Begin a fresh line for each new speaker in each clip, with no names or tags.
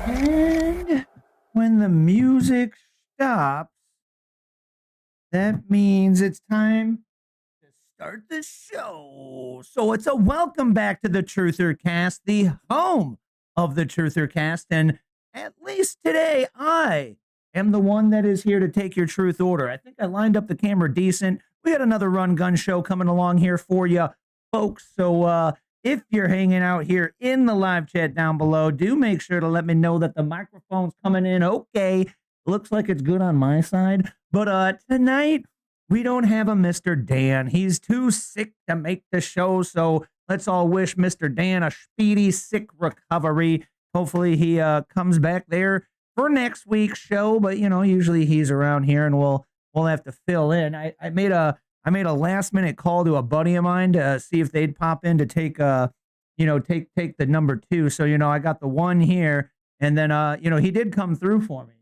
And when the music stops, that means it's time to start the show. So it's a welcome back to the Truther Cast, the home of the Truther Cast. And at least today, I am the one that is here to take your truth order. I think I lined up the camera decent. We had another run gun show coming along here for you, folks. So if you're hanging out here in the live chat down below, do make sure to let me know that the microphone's coming in okay. Looks like it's good on my side. But tonight, we don't have a Mr. Dan. He's too sick to make the show, so let's all wish Mr. Dan a speedy, sick recovery. Hopefully he comes back there for next week's show, but, you know, usually he's around here, and we'll have to fill in. I made a last-minute call to a buddy of mine to see if they'd pop in to take take the number 2. So, you know, I got the 1 here, and then, you know, he did come through for me.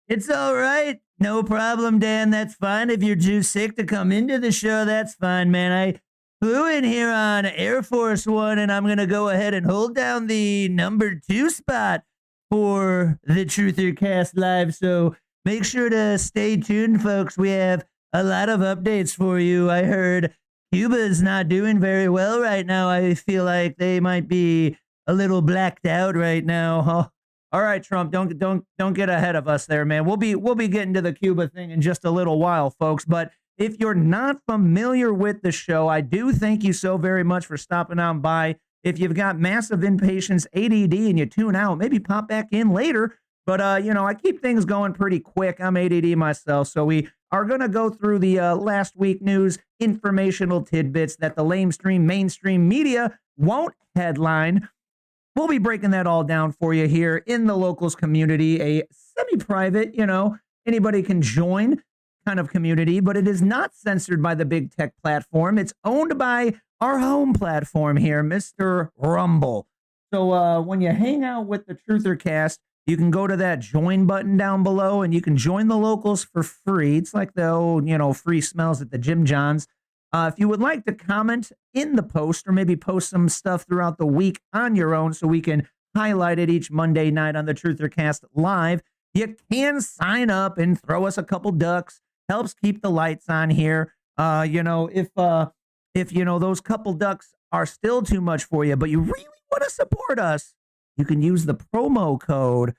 It's all right. No problem, Dan. That's fine. If you're too sick to come into the show, that's fine, man. I flew in here on Air Force One, and I'm going to go ahead and hold down the number 2 spot for the Truther Cast Live. So make sure to stay tuned, folks. We have a lot of updates for you. I heard Cuba's not doing very well right now. I feel like they might be a little blacked out right now. Oh. All right, Trump, don't get ahead of us there, man. We'll be getting to the Cuba thing in just a little while, folks. But if you're not familiar with the show, I do thank you so very much for stopping on by. If you've got massive impatience, ADD, and you tune out, maybe pop back in later. But, you know, I keep things going pretty quick. I'm ADD myself, so we are going to go through the last week news, informational tidbits that the mainstream media won't headline. We'll be breaking that all down for you here in the locals community, a semi-private, you know, anybody can join kind of community, but it is not censored by the big tech platform. It's owned by our home platform here, Mr. Rumble. So when you hang out with the Truther Cast, you can go to that join button down below and you can join the locals for free. It's like the old, you know, free smells at the Jim Johns. If you would like to comment in the post or maybe post some stuff throughout the week on your own so we can highlight it each Monday night on the Truther Cast Live, you can sign up and throw us a couple ducks. Helps keep the lights on here. You know, if you know those couple ducks are still too much for you, but you really want to support us, you can use the promo code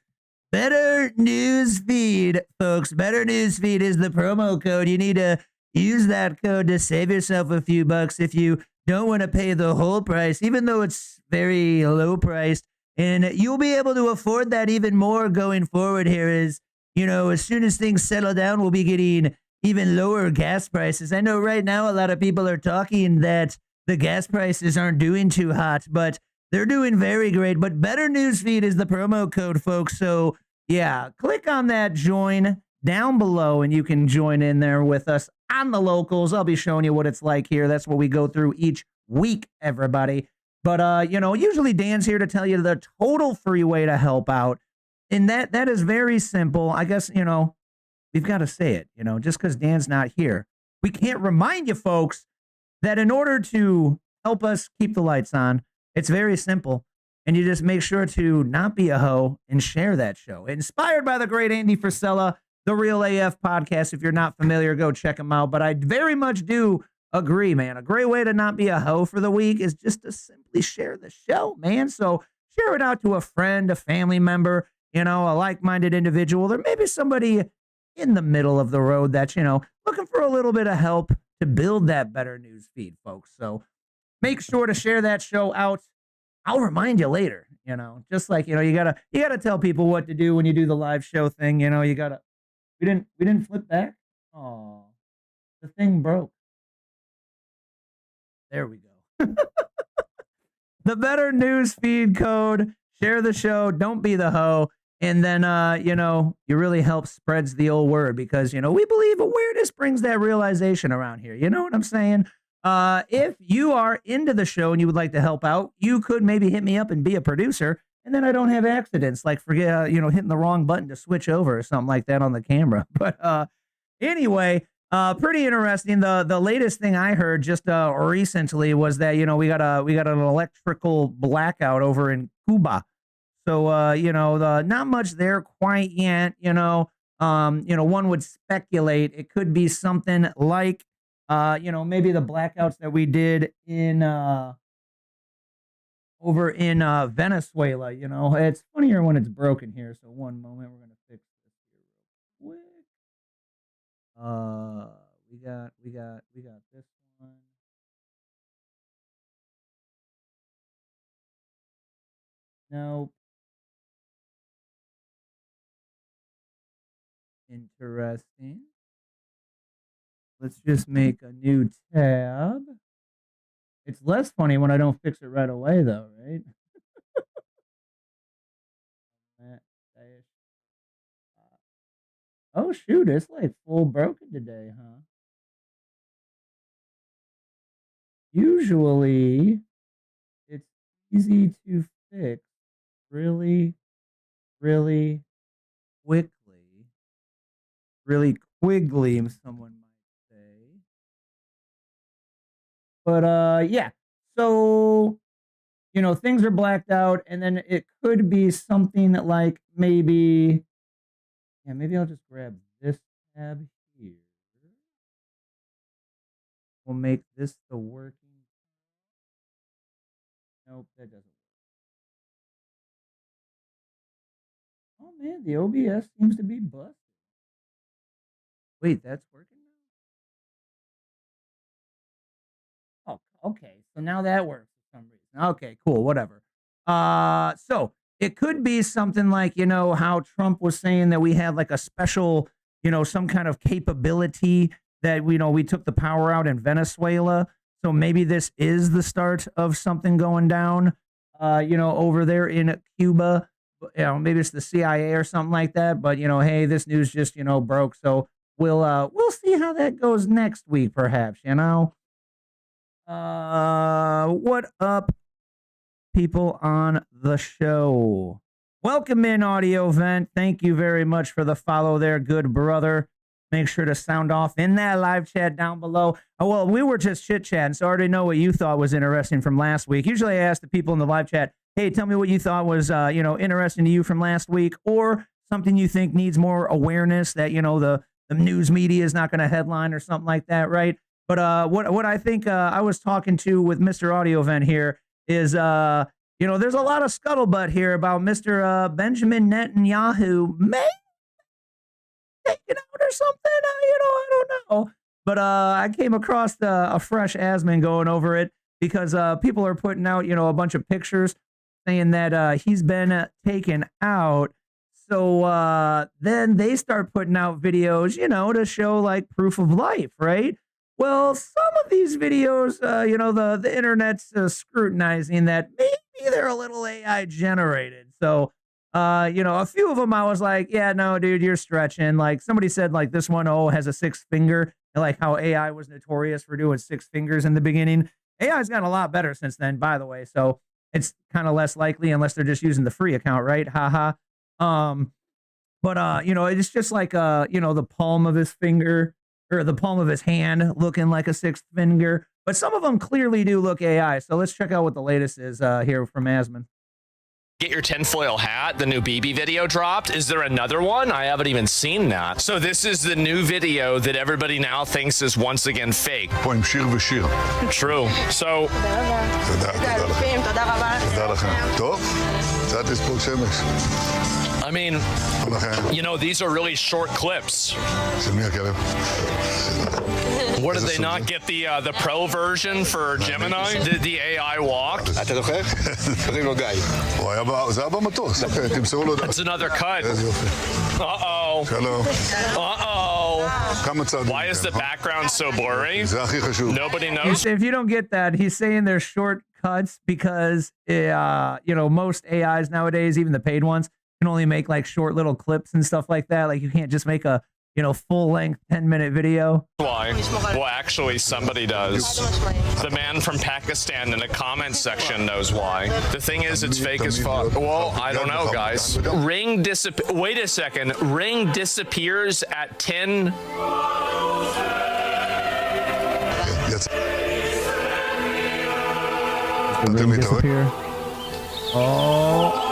Better News Feed, folks. Better News Feed is the promo code. You need to use that code to save yourself a few bucks if you don't want to pay the whole price, even though it's very low priced. And you'll be able to afford that even more going forward here as, as soon as things settle down, we'll be getting even lower gas prices. I know right now a lot of people are talking that the gas prices aren't doing too hot, but they're doing very great. But Better Newsfeed is the promo code, folks. So yeah, click on that join down below and you can join in there with us on the locals. I'll be showing you what it's like here. That's what we go through each week, everybody. But, usually Dan's here to tell you the total free way to help out. And that is very simple. I guess, we've got to say it, just because Dan's not here. We can't remind you folks that in order to help us keep the lights on, it's very simple. And you just make sure to not be a hoe and share that show. Inspired by the great Andy Frisella, the Real AF podcast. If you're not familiar, go check them out. But I very much do agree, man. A great way to not be a hoe for the week is just to simply share the show, man. So share it out to a friend, a family member, a like-minded individual, or maybe somebody in the middle of the road that's, looking for a little bit of help to build that better news feed, folks. So make sure to share that show out. I'll remind you later, just like, you gotta tell people what to do when you do the live show thing. We didn't flip back. Oh, the thing broke. There we go. The Better News Feed code. Share the show. Don't be the hoe. And then, you really help spreads the old word because, we believe awareness brings that realization around here. You know what I'm saying? If you are into the show and you would like to help out, you could maybe hit me up and be a producer. And then I don't have accidents like forget, hitting the wrong button to switch over or something like that on the camera. But anyway, pretty interesting. The latest thing I heard just recently was that we got an electrical blackout over in Cuba. So not much there quite yet. One would speculate it could be something like maybe the blackouts that we did in over in Venezuela. It's funnier when it's broken here. So one moment, we're gonna fix this here real quick. We got this one. Nope. Interesting. Let's just make a new tab. It's less funny when I don't fix it right away, though, right? Oh, shoot. It's like full broken today, huh? Usually, it's easy to fix really, really quickly. Really quickly, someone might say. But, yeah. So, things are blacked out, and then it could be something like maybe... Yeah, maybe I'll just grab this tab here. We'll make this the working. Nope, that doesn't work. Oh man, the OBS seems to be busted. Wait, that's working now? Oh, okay. So now that works for some reason. Okay, cool, whatever. So it could be something like, how Trump was saying that we had like a special, some kind of capability that, we took the power out in Venezuela. So maybe this is the start of something going down, over there in Cuba. Maybe it's the CIA or something like that. But, hey, this news just, broke. So we'll see how that goes next week, perhaps, What up, people on the show? Welcome in, Audio Vent. Thank you very much for the follow there, good brother. Make sure to sound off in that live chat down below. Oh, well, we were just chit-chatting, so I already know what you thought was interesting from last week. Usually I ask the people in the live chat, hey, tell me what you thought was, interesting to you from last week, or something you think needs more awareness that, the news media is not going to headline or something like that, right? But what I think I was talking to with Mr. Audio Vent here is, there's a lot of scuttlebutt here about Mr. Benjamin Netanyahu may taken out or something. I don't know. But I came across a fresh Asman going over it because people are putting out, you know, a bunch of pictures saying that he's been taken out. So then they start putting out videos, you know, to show like proof of life, right? Well, some of these videos, you know, the internet's scrutinizing that maybe they're a little AI generated. So, you know, a few of them I was like, yeah, no, dude, you're stretching. Like somebody said, like this one, oh, has a 6th finger, and like how AI was notorious for doing 6 fingers in the beginning. AI's gotten a lot better since then, by the way. So it's kind of less likely unless they're just using the free account, right? Haha. But you know, it's just like you know, the palm of his finger or the palm of his hand looking like a 6th finger. But some of them clearly do look AI. So let's check out what the latest is here from Asman.
Get your tinfoil hat. The new BB video dropped. Is there another one? I haven't even seen that. So this is the new video that everybody now thinks is once again fake. True. So. I mean, you know, these are really short clips. What, did they not get the pro version for Gemini? Did the AI walk? That's another cut. Uh-oh. Uh-oh. Why is the background so blurry? Nobody knows.
If you don't get that, he's saying they're short cuts because, you know, most AIs nowadays, even the paid ones, can only make like short little clips and stuff like that. Like you can't just make a, you know, full-length 10-minute video.
Why? Well, actually, somebody does. The man from Pakistan in the comment section knows why. The thing is, it's fake as fuck. Well, I don't know, guys. Ring wait a second. Ring disappears at 10.
Ring disappear. Oh.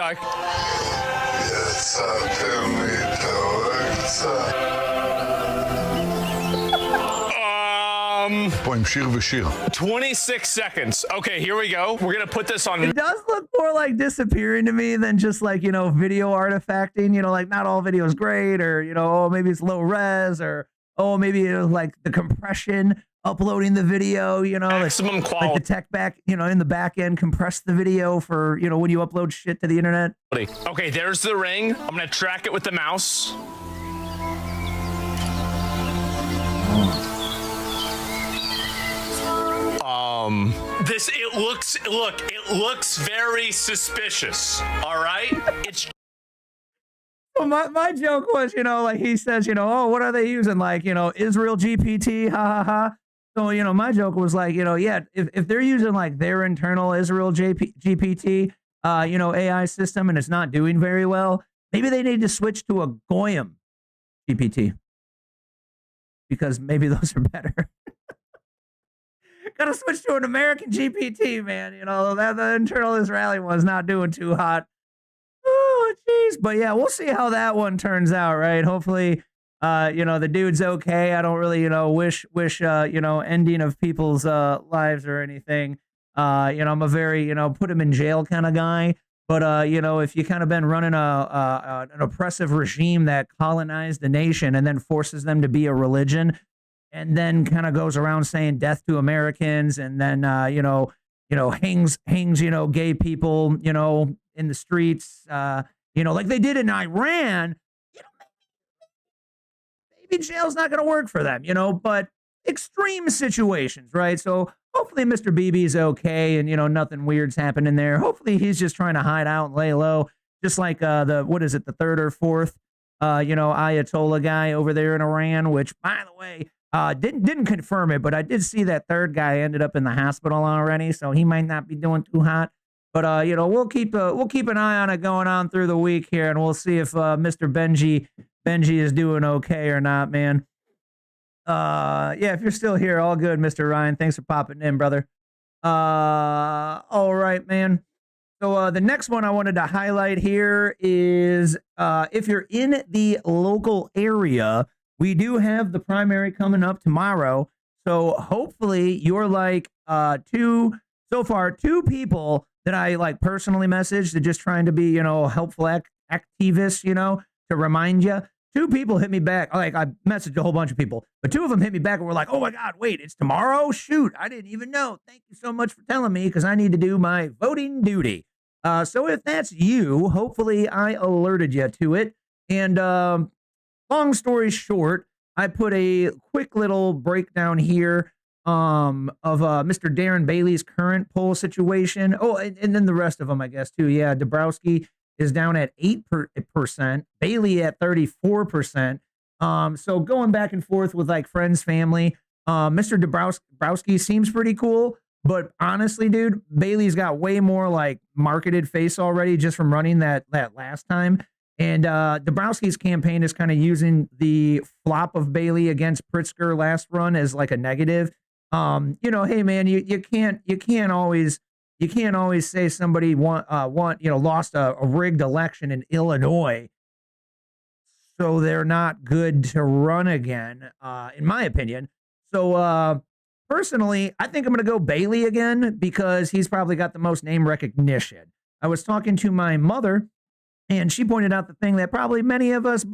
I 26 seconds. Okay, here we go. We're gonna put this on.
It does look more like disappearing to me than just like, you know, video artifacting. You know, like not all videos great, or you know, oh, maybe it's low res, or oh, maybe it was like the compression uploading the video, you know,
maximum quality.
Like the tech back, you know, in the back end, compress the video for, you know, when you upload shit to the internet.
Okay, there's the ring. I'm gonna track it with the mouse. It looks very suspicious. All right, it's.
Well, my joke was, you know, like he says, you know, oh, what are they using? Like, you know, Israel GPT, ha ha ha. So, you know, my joke was like, you know, yeah, if they're using like their internal Israel GPT, you know, AI system and it's not doing very well, maybe they need to switch to a Goyim GPT because maybe those are better. Got to switch to an American GPT, man. You know, that the internal Israeli one's not doing too hot. Oh, jeez. But yeah, we'll see how that one turns out, right? Hopefully, you know, the dude's okay. I don't really, you know, wish, you know, ending of people's lives or anything. You know, I'm a very, you know, put him in jail kind of guy. But, you know, if you kind of been running an oppressive regime that colonized the nation and then forces them to be a religion and then kind of goes around saying death to Americans and then, you know, hangs, you know, gay people, you know, in the streets, you know, like they did in Iran, you know, maybe jail's not going to work for them, you know, but extreme situations, right? So hopefully Mr. BB's okay and, you know, nothing weird's happening there. Hopefully he's just trying to hide out and lay low, just like what is it, the 3rd or 4th, you know, Ayatollah guy over there in Iran, which, by the way, didn't confirm it, but I did see that 3rd guy ended up in the hospital already, so he might not be doing too hot. But you know, we'll keep an eye on it going on through the week here, and we'll see if Mr. Benji is doing okay or not, man. Yeah, if you're still here, all good, Mr. Ryan. Thanks for popping in, brother. All right, man. So the next one I wanted to highlight here is if you're in the local area, we do have the primary coming up tomorrow. So hopefully you're like 2 so far, 2 people that I like personally messaged, that just trying to be, you know, helpful activists, you know, to remind you. 2 people hit me back. Like, I messaged a whole bunch of people, but 2 of them hit me back and were like, "Oh my God, wait, it's tomorrow? Shoot, I didn't even know. Thank you so much for telling me, because I need to do my voting duty." So if that's you, hopefully I alerted you to it. And long story short, I put a quick little breakdown here of Mr. Darren Bailey's current poll situation. Oh, and then the rest of them, I guess, too. Yeah, Dabrowski is down at 8%, Bailey at 34%. So going back and forth with like friends, family. Mr. Dabrowski seems pretty cool, but honestly, dude, Bailey's got way more like marketed face already just from running that last time. And Dabrowski's campaign is kind of using the flop of Bailey against Pritzker last run as like a negative. You know, hey man, you can't always say somebody lost a rigged election in Illinois, so they're not good to run again, in my opinion. So personally, I think I'm going to go Bailey again because he's probably got the most name recognition. I was talking to my mother, and she pointed out the thing that probably many of us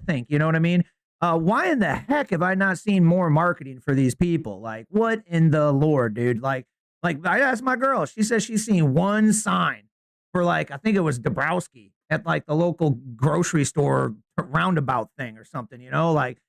think. You know what I mean? Why in the heck have I not seen more marketing for these people? Like, what in the Lord, dude? Like I asked my girl, she says she's seen one sign for like, I think it was Dabrowski at like the local grocery store roundabout thing or something, you know, like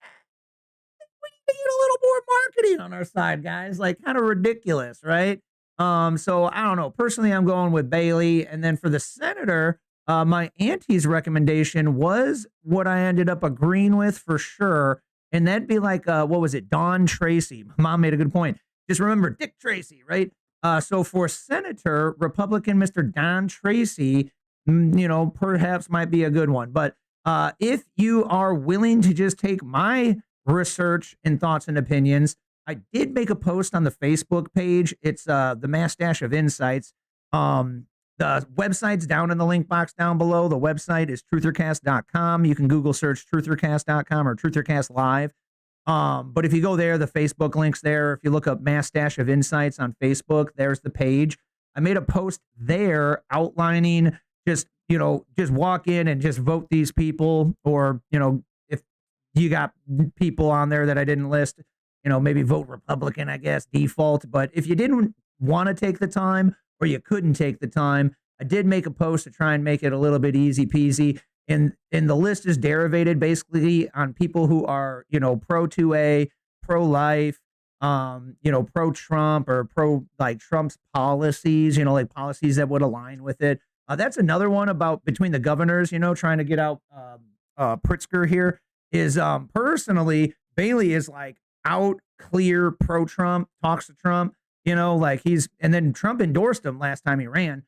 we need to get a little more marketing on our side, guys. Like, kind of ridiculous, right? So I don't know. Personally, I'm going with Bailey. And then for the senator, my auntie's recommendation was what I ended up agreeing with for sure. And that'd be like, what was it? Don Tracy. My mom made a good point. Just remember Dick Tracy, right? So for senator, Republican Mr. Don Tracy, you know, perhaps might be a good one. But if you are willing to just take my research and thoughts and opinions, I did make a post on the Facebook page. It's the Mass Dash of Insights. The website's down in the link box down below. The website is truthercast.com. You can Google search truthercast.com or truthercast live. But if you go there, the Facebook link's there. If you look up Mass Dash of Insights on Facebook, there's the page. I made a post there outlining just walk in and just vote these people, or, you know, if you got people on there that I didn't list, you know, maybe vote Republican, I guess, default. But if you didn't want to take the time, or you couldn't take the time, I did make a post to try and make it a little bit easy peasy. And the list is derivated basically on people who are, you know, pro 2A, pro-life, you know, pro-Trump, or pro like Trump's policies, you know, like policies that would align with it. That's another one about between the governors, you know, trying to get out Pritzker here is personally, Bailey is like out clear pro-Trump, talks to Trump, you know, like and then Trump endorsed him last time he ran.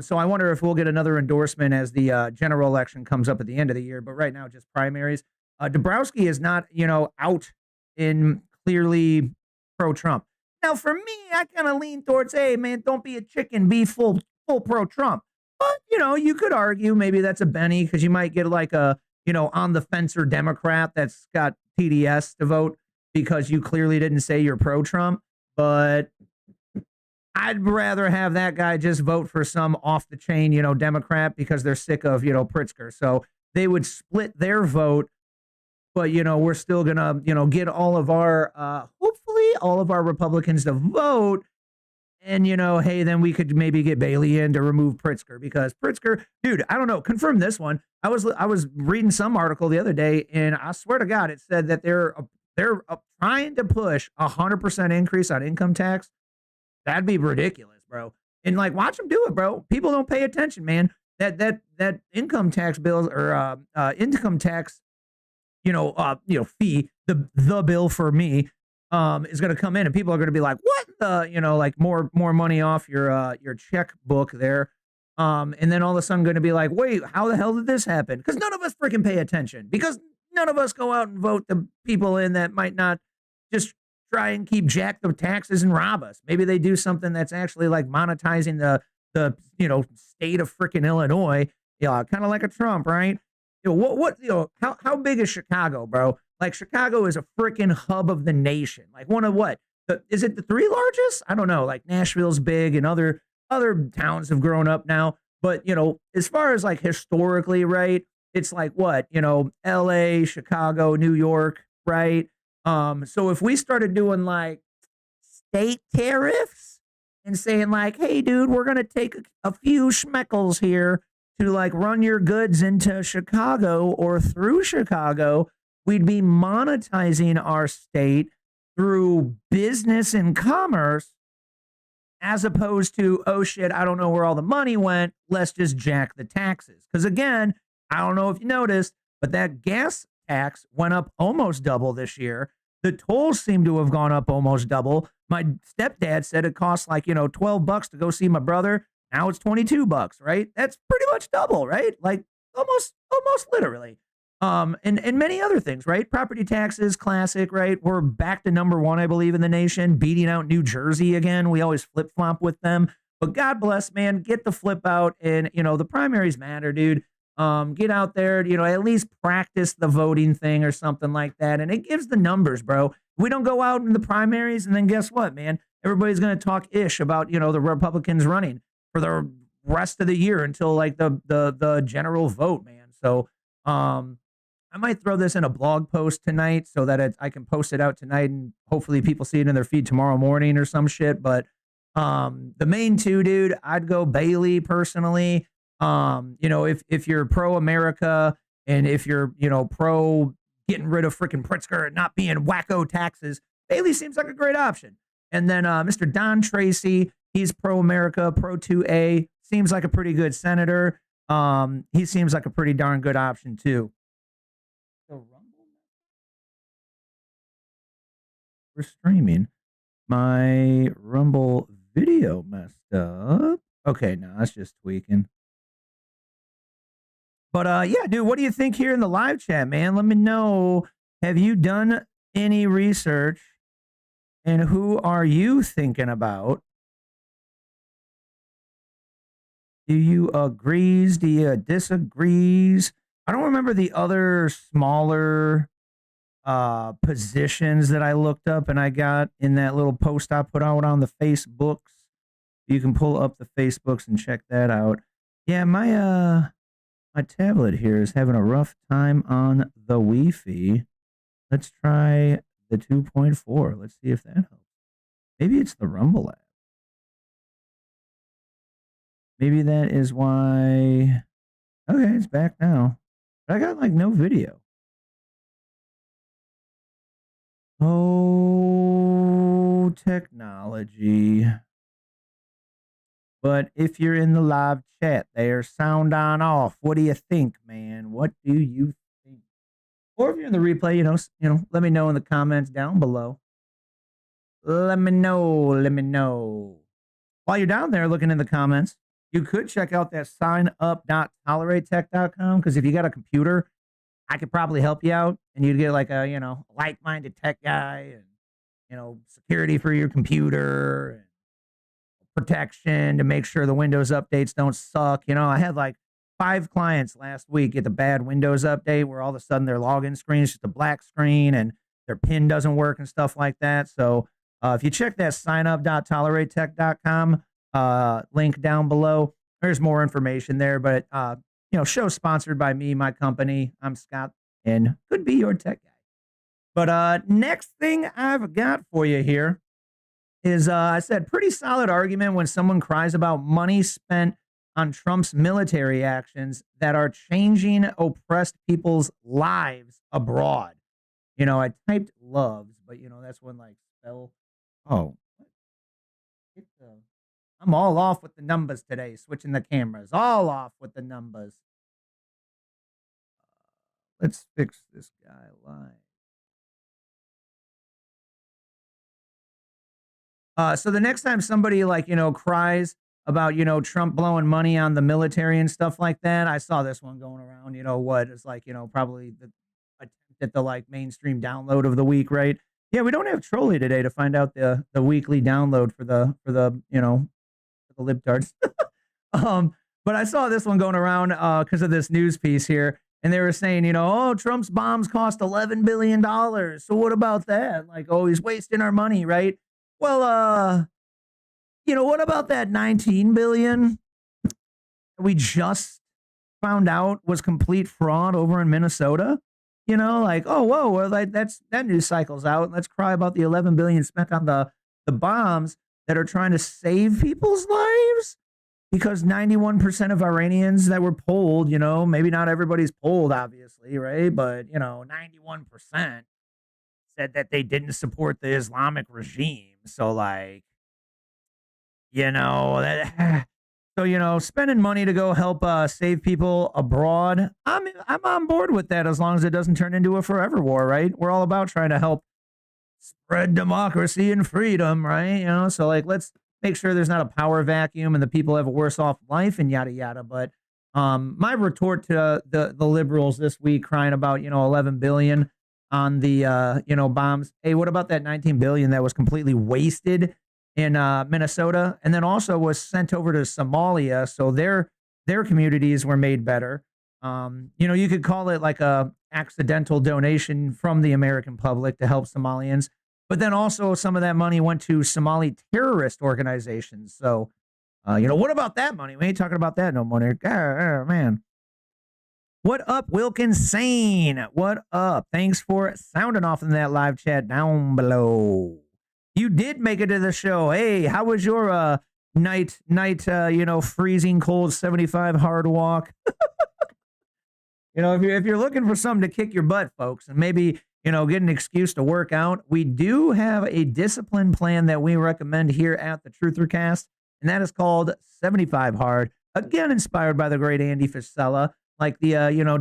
So I wonder if we'll get another endorsement as the general election comes up at the end of the year. But right now, just primaries. Dabrowski is not, you know, out in clearly pro-Trump. Now, for me, I kind of lean towards, hey, man, don't be a chicken, be full pro-Trump. But, you know, you could argue maybe that's a Benny, because you might get like a, you know, on the fencer Democrat that's got TDS to vote because you clearly didn't say you're pro-Trump. But I'd rather have that guy just vote for some off the chain, you know, Democrat, because they're sick of, you know, Pritzker. So they would split their vote, but, you know, we're still going to, you know, get all of our, hopefully all of our Republicans to vote. And, you know, hey, then we could maybe get Bailey in to remove Pritzker, because Pritzker, dude, I don't know, confirm this one. I was reading some article the other day, and I swear to God, it said that they're trying to push 100% increase on income tax. That'd be ridiculous, bro. And like, watch them do it, bro. People don't pay attention, man. That income tax bills, or income tax, fee, the bill for me, is going to come in, and people are going to be like, what the, you know, like more money off your checkbook there. And then all of a sudden going to be like, wait, how the hell did this happen? Because none of us freaking pay attention, because none of us go out and vote the people in that might not just try and keep jack the taxes and rob us. Maybe they do something that's actually like monetizing the you know, state of freaking Illinois, yeah, kind of like a Trump, right? You know, how big is Chicago, bro? Like, Chicago is a freaking hub of the nation. Like, one of what? is it the 3 largest? I don't know. Like Nashville's big and other towns have grown up now. But, as far as like historically, right, it's like what, LA, Chicago, New York, right? So if we started doing like state tariffs and saying like, hey, dude, we're going to take a few schmeckles here to like run your goods into Chicago or through Chicago, we'd be monetizing our state through business and commerce, as opposed to, oh shit, I don't know where all the money went. Let's just jack the taxes. Because again, I don't know if you noticed, but that gas tax went up almost double this year. The tolls seem to have gone up almost double. My stepdad said it cost like, $12 to go see my brother. Now it's $22, right? That's pretty much double, right? Like almost literally. And many other things, right? Property taxes, classic, right? We're back to #1, I believe, in the nation, beating out New Jersey again. We always flip-flop with them. But God bless, man, get the flip out. And, the primaries matter, dude. Get out there, at least practice the voting thing or something like that. And it gives the numbers, bro. We don't go out in the primaries, and then guess what, man? Everybody's going to talk ish about, the Republicans running for the rest of the year until like the general vote, man. So, I might throw this in a blog post tonight so that I can post it out tonight and hopefully people see it in their feed tomorrow morning or some shit. But the main two, dude, I'd go Bailey personally. If you're pro-America and if you're, pro getting rid of freaking Pritzker and not being wacko taxes, Bailey seems like a great option. And then Mr. Don Tracy, he's pro-America, pro-2A, seems like a pretty good senator. He seems like a pretty darn good option too. We're streaming. My Rumble video messed up. Okay, no, that's just tweaking. But yeah, dude, what do you think here in the live chat, man? Let me know. Have you done any research? And who are you thinking about? Do you agrees? Do you disagrees? I don't remember the other smaller positions that I looked up and I got in that little post I put out on the Facebooks. You can pull up the Facebooks and check that out. Yeah, my tablet here is having a rough time on the Wi-Fi. Let's try the 2.4. Let's see if that helps. Maybe it's the Rumble app. Maybe that is why. Okay, it's back now. But I got like no video. Oh, technology. But if you're in the live chat there, sound on off. What do you think, man? What do you think? Or if you're in the replay, let me know in the comments down below. Let me know. While you're down there looking in the comments, you could check out that signup.toleratetech.com, because if you got a computer, I could probably help you out and you'd get like a, like-minded tech guy and, security for your computer and protection to make sure the Windows updates don't suck. I had like 5 clients last week get the bad Windows update where all of a sudden their login screen is just a black screen and their PIN doesn't work and stuff like that. So if you check that signup.toleratetech.com link down below, there's more information there. But, show sponsored by me, my company. I'm Scott and could be your tech guy. But next thing I've got for you here is, I said, pretty solid argument when someone cries about money spent on Trump's military actions that are changing oppressed people's lives abroad. I typed loves, but, that's when like spell. Oh, I'm all off with the numbers today, switching the cameras. All off with the numbers. Let's fix this guy live. So the next time somebody cries about, Trump blowing money on the military and stuff like that, I saw this one going around, it's like, probably the attempt at the mainstream download of the week, right? Yeah, we don't have Trolley today to find out the weekly download for the libtards. But I saw this one going around because of this news piece here. And they were saying, Trump's bombs cost $11 billion. So what about that? Like, he's wasting our money, right? Well, what about that 19 billion we just found out was complete fraud over in Minnesota? Oh, whoa, well, that news cycle's out. Let's cry about the 11 billion spent on the bombs that are trying to save people's lives, because 91% of Iranians that were polled, maybe not everybody's polled, obviously, right? But 91% said that they didn't support the Islamic regime. So spending money to go help save people abroad, I'm on board with that, as long as it doesn't turn into a forever war, right? We're all about trying to help spread democracy and freedom, right? So let's make sure there's not a power vacuum and the people have a worse off life and yada yada. But my retort to the liberals this week crying about 11 billion on the bombs. Hey, what about that 19 billion that was completely wasted in Minnesota, and then also was sent over to Somalia, so their communities were made better. You could call it like a accidental donation from the American public to help Somalians, but then also some of that money went to Somali terrorist organizations. So, what about that money? We ain't talking about that no more. Oh, man. What up, Wilkinsane? What up? Thanks for sounding off in that live chat down below. You did make it to the show. Hey, how was your night, freezing cold 75 hard walk? If you're looking for something to kick your butt, folks, and maybe, get an excuse to work out, we do have a discipline plan that we recommend here at the Truthercast, and that is called 75 Hard. Again, inspired by the great Andy Frisella, like the,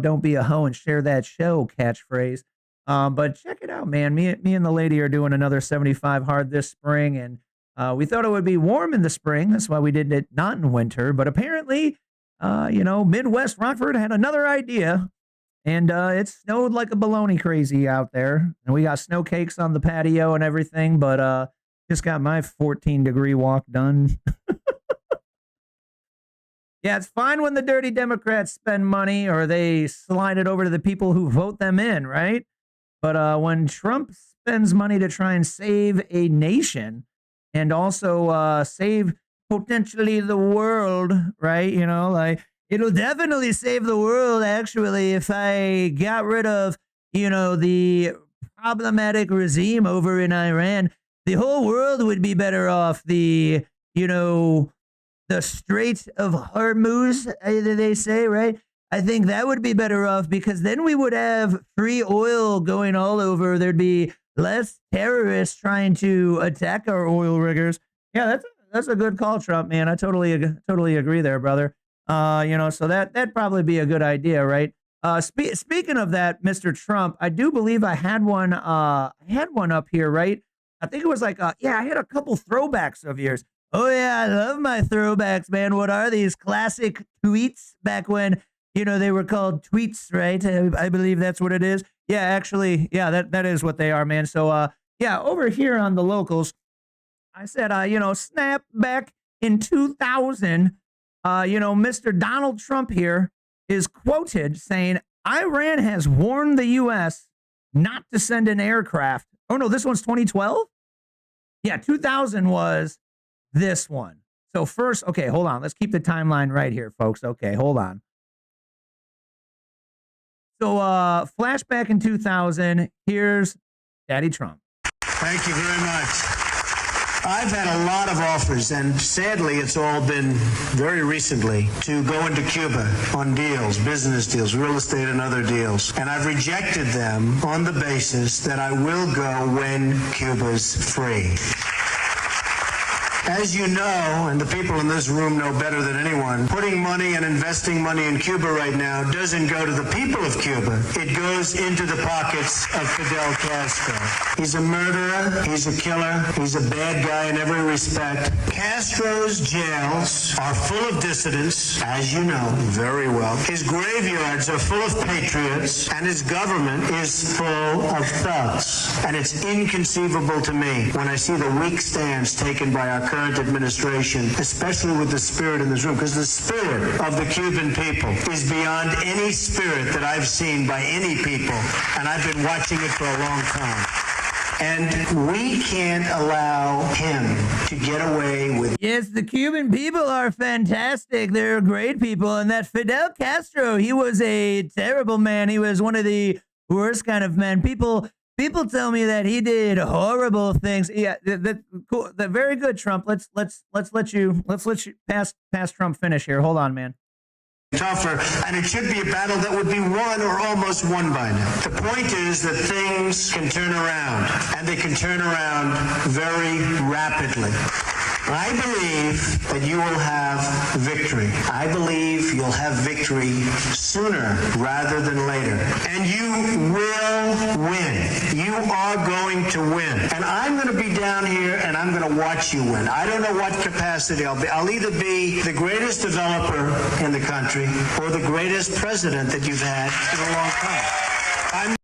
don't be a hoe and share that show catchphrase. But check it out, man. Me and the lady are doing another 75 hard this spring, and we thought it would be warm in the spring. That's why we did it not in winter. But apparently, Midwest Rockford had another idea, and it snowed like a baloney crazy out there. And we got snow cakes on the patio and everything, but just got my 14-degree walk done. Yeah, it's fine when the dirty Democrats spend money or they slide it over to the people who vote them in, right? But when Trump spends money to try and save a nation and also save potentially the world, right? It'll definitely save the world, actually, if I got rid of, the problematic regime over in Iran. The whole world would be better off. The Strait of Hormuz, they say, right? I think that would be better off, because then we would have free oil going all over. There'd be less terrorists trying to attack our oil riggers. Yeah, that's a good call, Trump, man. I totally agree there, brother. So that'd probably be a good idea, right? Speaking of that, Mr. Trump, I do believe I had one up here, right? I think it was I had a couple throwbacks of yours. Oh yeah, I love my throwbacks, man. What are these classic tweets back when, they were called tweets, right? I believe that's what it is. Yeah, actually, yeah, that is what they are, man. So, over here on the locals, I said, snap back in 2000, Mr. Donald Trump here is quoted saying, Iran has warned the U.S. not to send an aircraft. Oh, no, this one's 2012? Yeah, 2000 was this one. So first, okay, hold on. Let's keep the timeline right here, folks. Okay, hold on. So flashback in 2000, here's Daddy Trump.
Thank you very much. I've had a lot of offers, and sadly it's all been very recently, to go into Cuba on deals, business deals, real estate and other deals. And I've rejected them on the basis that I will go when Cuba's free. As you know, and the people in this room know better than anyone, putting money and investing money in Cuba right now doesn't go to the people of Cuba. It goes into the pockets of Fidel Castro. He's a murderer, he's a killer, he's a bad guy in every respect. Castro's jails are full of dissidents, as you know very well. His graveyards are full of patriots, and his government is full of thugs. And it's inconceivable to me when I see the weak stance taken by our current administration, especially with the spirit in this room, because the spirit of the Cuban people is beyond any spirit that I've seen by any people, and I've been watching it for a long time. And we can't allow him to get away with.
Yes, the Cuban people are fantastic. They're great people. And that Fidel Castro, he was a terrible man. He was one of the worst kind of men. People tell me that he did horrible things. Yeah, cool. Very good, Trump. Let's let you pass Trump finish here. Hold on, man.
Tougher, and it should be a battle that would be won or almost won by now. The point is that things can turn around, and they can turn around very rapidly. I believe that you will have victory. I believe you'll have victory sooner rather than later. And you will win. You are going to win. And I'm going to be down here and I'm going to watch you win. I don't know what capacity I'll be. I'll either be the greatest developer in the country or the greatest president that you've had in a long time.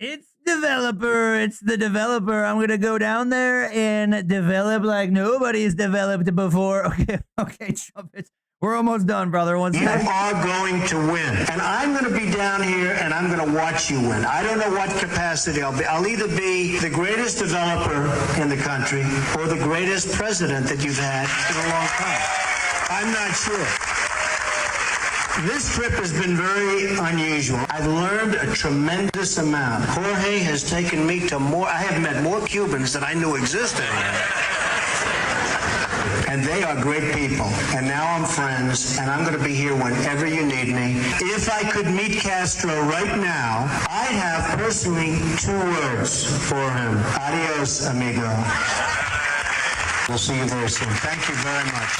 It's developer. It's the developer. I'm going to go down there and develop like nobody's developed before. Okay, Trump. We're almost done, brother. One second.
You are going to win. And I'm going to be down here and I'm going to watch you win. I don't know what capacity I'll be. I'll either be the greatest developer in the country or the greatest president that you've had in a long time. I'm not sure. This trip has been very unusual. I've learned a tremendous amount. Jorge has taken me to I have met more Cubans than I knew existed. And they are great people. And now I'm friends, and I'm going to be here whenever you need me. If I could meet Castro right now, I'd have personally 2 words for him. Adios, amigo. We'll see you very soon. Thank you very much.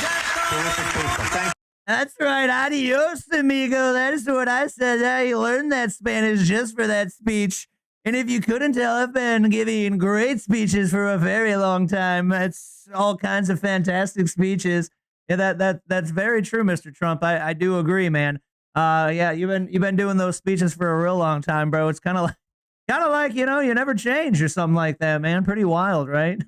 Terrific people. Thank you.
That's right. Adios, amigo. That is what I said. I learned that Spanish just for that speech. And if you couldn't tell, I've been giving great speeches for a very long time. It's all kinds of fantastic speeches. Yeah, that's very true, Mr. Trump. I do agree, man. Yeah, you've been doing those speeches for a real long time, bro. It's kind of like you never change or something like that, man. Pretty wild, right?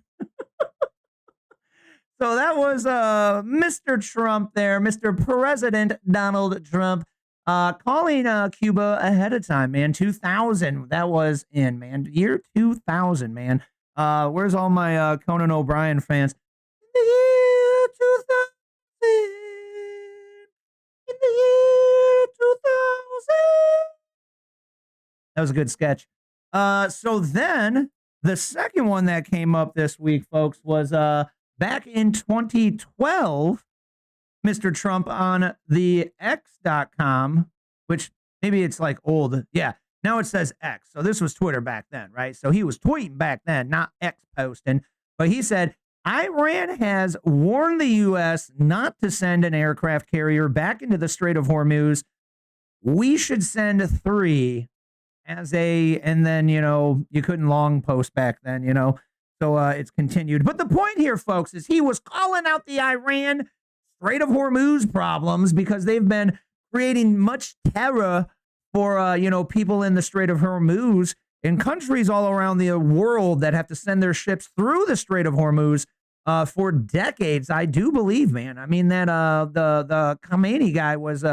So that was Mr. Trump there, Mr. President Donald Trump, calling Cuba ahead of time, man. 2000, that was in, man. Year 2000, man. Where's all my Conan O'Brien fans? In the year 2000, in the year 2000. That was a good sketch. So then the second one that came up this week, folks, was back in 2012, Mr. Trump on the X.com, which maybe it's like old. Yeah, now it says X. So this was Twitter back then, right? So he was tweeting back then, not X posting. But he said, Iran has warned the U.S. not to send an aircraft carrier back into the Strait of Hormuz. We should send 3 and then, you couldn't long post back then, So it's continued. But the point here, folks, is he was calling out the Iran Strait of Hormuz problems because they've been creating much terror for, people in the Strait of Hormuz in countries all around the world that have to send their ships through the Strait of Hormuz for decades. I do believe, man. I mean, that the Khamenei guy was,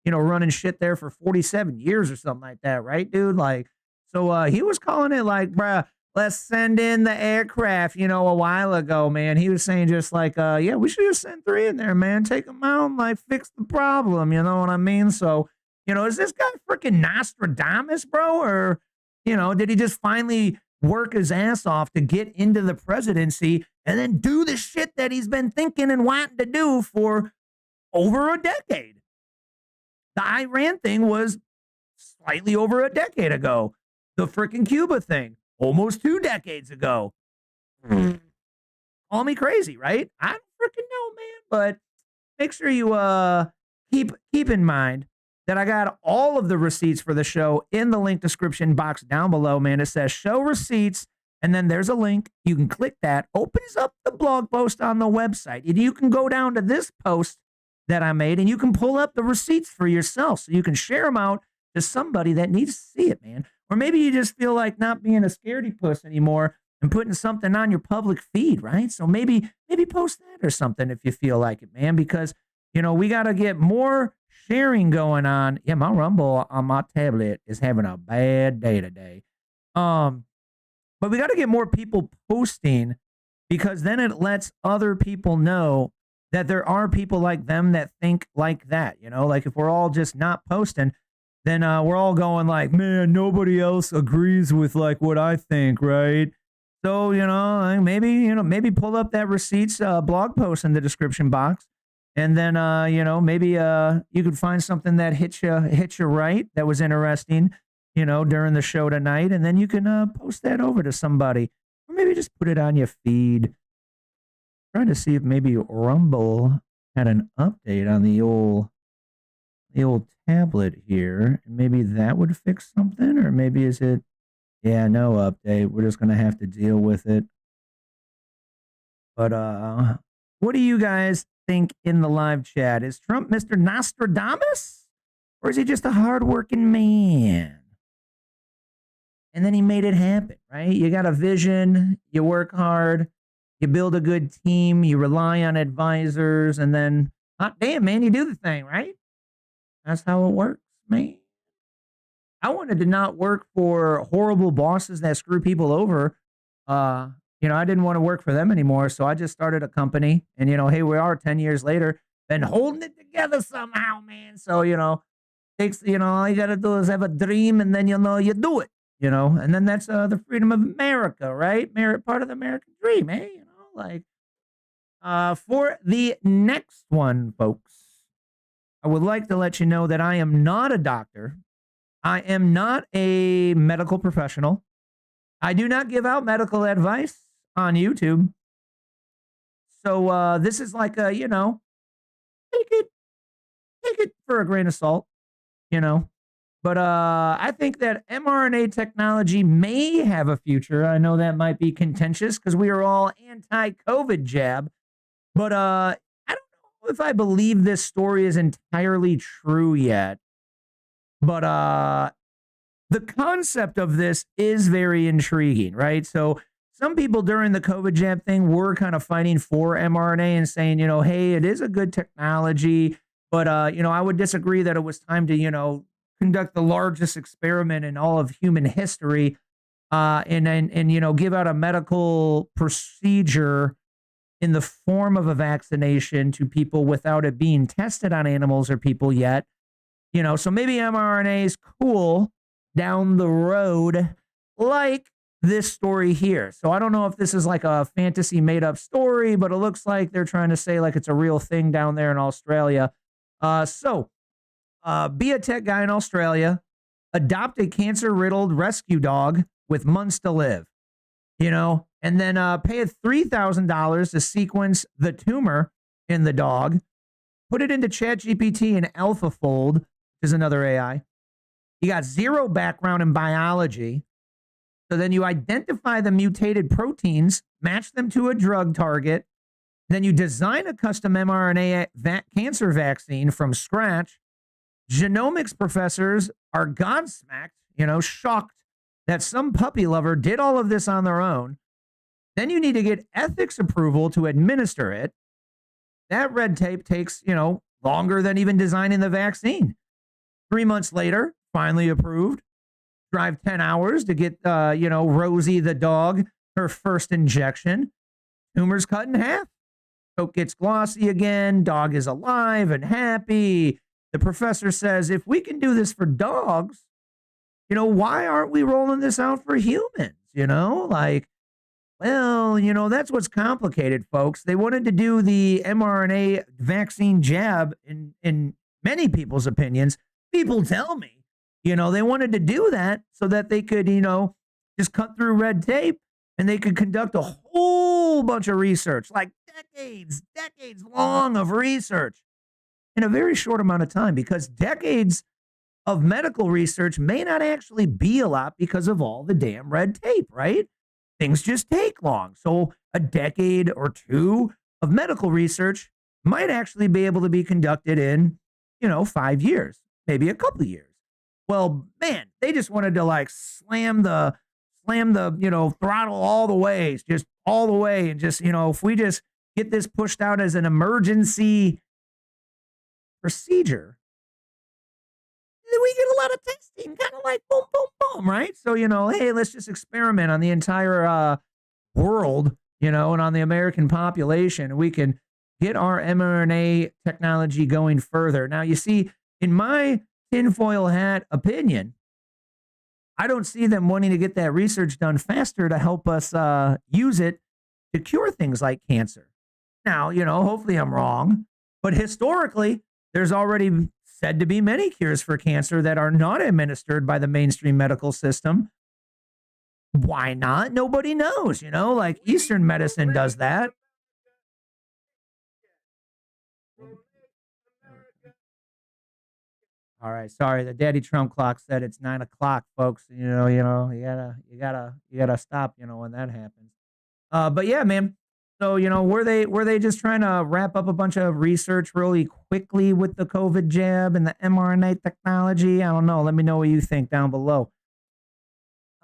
running shit there for 47 years or something like that, right, dude? Like, so he was calling it like, bruh, let's send in the aircraft, a while ago, man. He was saying just like, yeah, we should just send 3 in there, man. Take them out and, like, fix the problem. You know what I mean? So, is this guy freaking Nostradamus, bro? Or, did he just finally work his ass off to get into the presidency and then do the shit that he's been thinking and wanting to do for over a decade? The Iran thing was slightly over a decade ago. The freaking Cuba thing. Almost 2 decades ago. Call me crazy, right? I don't freaking know, man. But make sure you keep in mind that I got all of the receipts for the show in the link description box down below, man. It says show receipts, and then there's a link. You can click that. Opens up the blog post on the website. And you can go down to this post that I made, and you can pull up the receipts for yourself so you can share them out to somebody that needs to see it, man. Or maybe you just feel like not being a scaredy puss anymore and putting something on your public feed, right? So maybe post that or something if you feel like it, man, because, we got to get more sharing going on. Yeah, my Rumble on my tablet is having a bad day today. But we got to get more people posting, because then it lets other people know that there are people like them that think like that. You know, like if we're all just not posting, then we're all going like, man, nobody else agrees with like what I think, right? So, maybe pull up that receipts blog post in the description box. And then, maybe you could find something that hits you right, that was interesting, during the show tonight. And then you can post that over to somebody. Or maybe just put it on your feed. Trying to see if maybe Rumble had an update on the old tablet here. Maybe that would fix something. Or maybe is it, yeah, no update. We're just going to have to deal with it. But what do you guys think in the live chat? Is Trump Mr. Nostradamus? Or is he just a hardworking man? And then he made it happen, right? You got a vision, you work hard, you build a good team, you rely on advisors, and then, hot damn, man, you do the thing, right? That's how it works, man. I wanted to not work for horrible bosses that screw people over. I didn't want to work for them anymore, so I just started a company. And, hey, we are 10 years later, been holding it together somehow, man. So, takes, all you got to do is have a dream, and then you do it. And then that's the freedom of America, right? Part of the American dream, eh? For the next one, folks, I would like to let you know that I am not a doctor. I am not a medical professional. I do not give out medical advice on YouTube. So this is like take it for a grain of salt, But I think that mRNA technology may have a future. I know that might be contentious because we are all anti-COVID jab. But I don't know if I believe this story is entirely true yet. But the concept of this is very intriguing, right? So some people during the COVID jab thing were kind of fighting for mRNA and saying, hey, it is a good technology. But, I would disagree that it was time to, conduct the largest experiment in all of human history, and give out a medical procedure in the form of a vaccination to people without it being tested on animals or people yet. So maybe mRNA is cool down the road, like this story here. So I don't know if this is like a fantasy made up story, but it looks like they're trying to say like it's a real thing down there in Australia. Be a tech guy in Australia, adopt a cancer-riddled rescue dog with months to live, and then pay $3,000 to sequence the tumor in the dog, put it into ChatGPT and AlphaFold, which is another AI. You got zero background in biology. So then you identify the mutated proteins, match them to a drug target, then you design a custom mRNA cancer vaccine from scratch. Genomics professors are godsmacked, shocked that some puppy lover did all of this on their own. Then you need to get ethics approval to administer it. That red tape takes, longer than even designing the vaccine. 3 months later, finally approved. Drive 10 hours to get, Rosie the dog, her first injection. Tumor's cut in half. Coat gets glossy again. Dog is alive and happy. The professor says, if we can do this for dogs, why aren't we rolling this out for humans? That's what's complicated, folks. They wanted to do the mRNA vaccine jab in many people's opinions. People tell me, they wanted to do that so that they could, just cut through red tape and they could conduct a whole bunch of research, like decades long of research in a very short amount of time, because decades of medical research may not actually be a lot because of all the damn red tape, right? Things just take long. So a decade or two of medical research might actually be able to be conducted in, 5 years, maybe a couple of years. Well, man, they just wanted to like slam the throttle all the way, just all the way. And just, if we just get this pushed out as an emergency procedure, then we get a lot of testing, kind of like boom, boom, boom, right? So, hey, let's just experiment on the entire world, and on the American population. We can get our mRNA technology going further. Now, you see, in my tinfoil hat opinion, I don't see them wanting to get that research done faster to help us use it to cure things like cancer. Now, hopefully I'm wrong, but historically, there's already said to be many cures for cancer that are not administered by the mainstream medical system. Why not? Nobody knows, like Eastern medicine does that. All right, sorry. The Daddy Trump clock said it's 9 o'clock, folks. You gotta stop. When that happens. But yeah, man. So were they just trying to wrap up a bunch of research really quickly with the COVID jab and the mRNA technology? I don't know. Let me know what you think down below.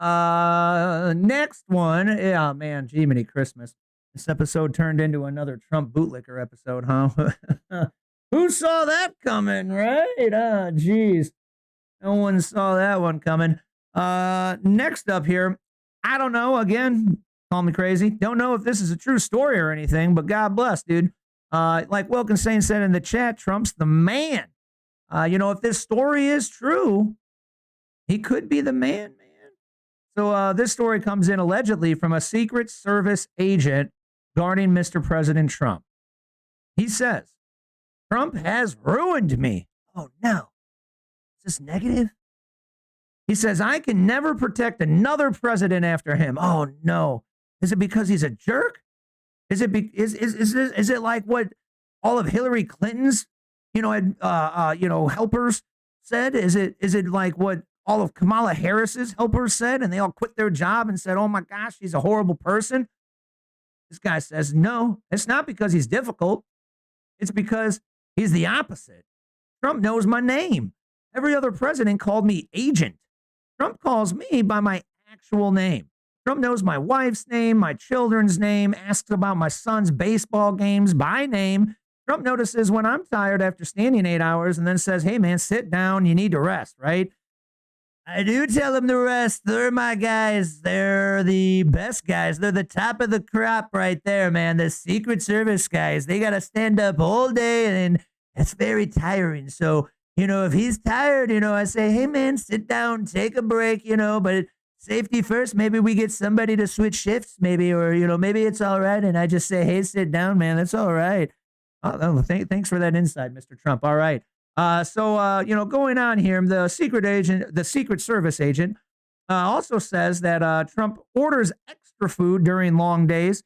Next one. Yeah, man. Jiminy Christmas. This episode turned into another Trump bootlicker episode, huh? Who saw that coming, right? Ah, geez. No one saw that one coming. Next up here, I don't know. Again, call me crazy. Don't know if this is a true story or anything, but God bless, dude. Like Wilkins said in the chat, Trump's the man. If this story is true, he could be the man. So this story comes in allegedly from a Secret Service agent guarding Mr. President Trump. He says, Trump has ruined me. Oh, no. Is this negative? He says, I can never protect another president after him. Oh, no. Is it because he's a jerk? Is it like what all of Hillary Clinton's, helpers said? Is it like what all of Kamala Harris's helpers said, and they all quit their job and said, oh, my gosh, he's a horrible person? This guy says, no, it's not because he's difficult. It's because he's the opposite. Trump knows my name. Every other president called me agent. Trump calls me by my actual name. Trump knows my wife's name, my children's name, asks about my son's baseball games by name. Trump notices when I'm tired after standing 8 hours and then says, hey, man, sit down. You need to rest, right? I do tell them to rest. They're my guys. They're the best guys. They're the top of the crop right there, man. The Secret Service guys. They got to stand up all day, and it's very tiring. So, if he's tired, I say, hey, man, sit down, take a break, but safety first. Maybe we get somebody to switch shifts, maybe, or, maybe it's all right. And I just say, hey, sit down, man. That's all right. Oh, thanks for that insight, Mr. Trump. All right. Going on here, the Secret Service agent, also says that Trump orders extra food during long days,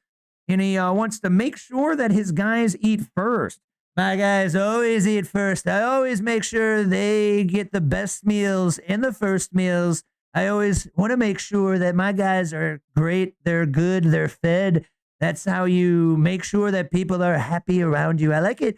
and he wants to make sure that his guys eat first. My guys always eat first. I always make sure they get the best meals in the first meals. I always want to make sure that my guys are great. They're good. They're fed. That's how you make sure that people are happy around you. I like it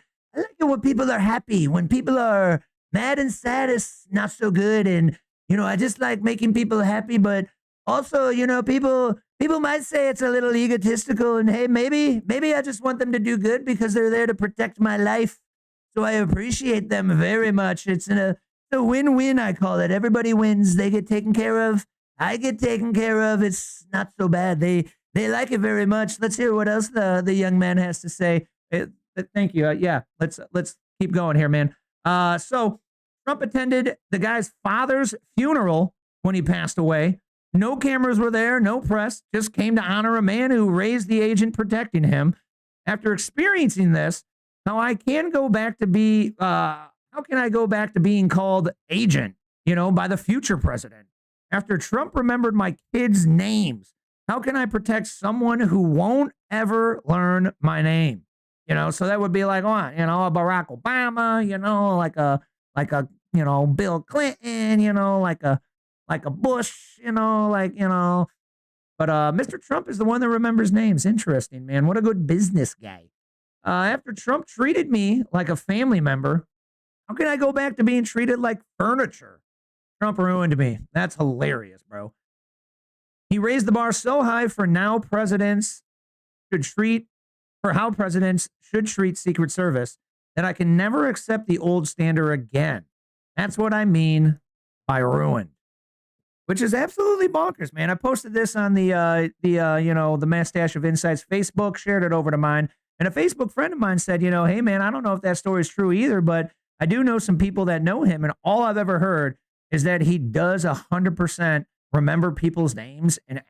when people are happy. When people are mad and sad, it's not so good. And, I just like making people happy. But also, people might say it's a little egotistical. And, hey, maybe I just want them to do good because they're there to protect my life. So I appreciate them very much. It's a win-win, I call it. Everybody wins. They get taken care of. I get taken care of. It's not so bad. They like it very much. Let's hear what else the young man has to say. Thank you. Let's keep going here, man. So Trump attended the guy's father's funeral when he passed away. No cameras were there, no press, just came to honor a man who raised the agent protecting him. After experiencing this, how can I go back to being called agent, by the future president? After Trump remembered my kids' names, how can I protect someone who won't ever learn my name? So that would be like what? A Barack Obama, like a Bill Clinton, like a Bush, But Mr. Trump is the one that remembers names. Interesting, man. What a good business guy. After Trump treated me like a family member, how can I go back to being treated like furniture? Trump ruined me. That's hilarious, bro. He raised the bar so high for how presidents should treat Secret Service that I can never accept the old standard again. That's what I mean by ruined. which is absolutely bonkers, man. I posted this on the Mustache of Insights Facebook, shared it over to mine, and a Facebook friend of mine said, hey man, I don't know if that story is true either, but I do know some people that know him, and all I've ever heard is that he does 100% remember people's names and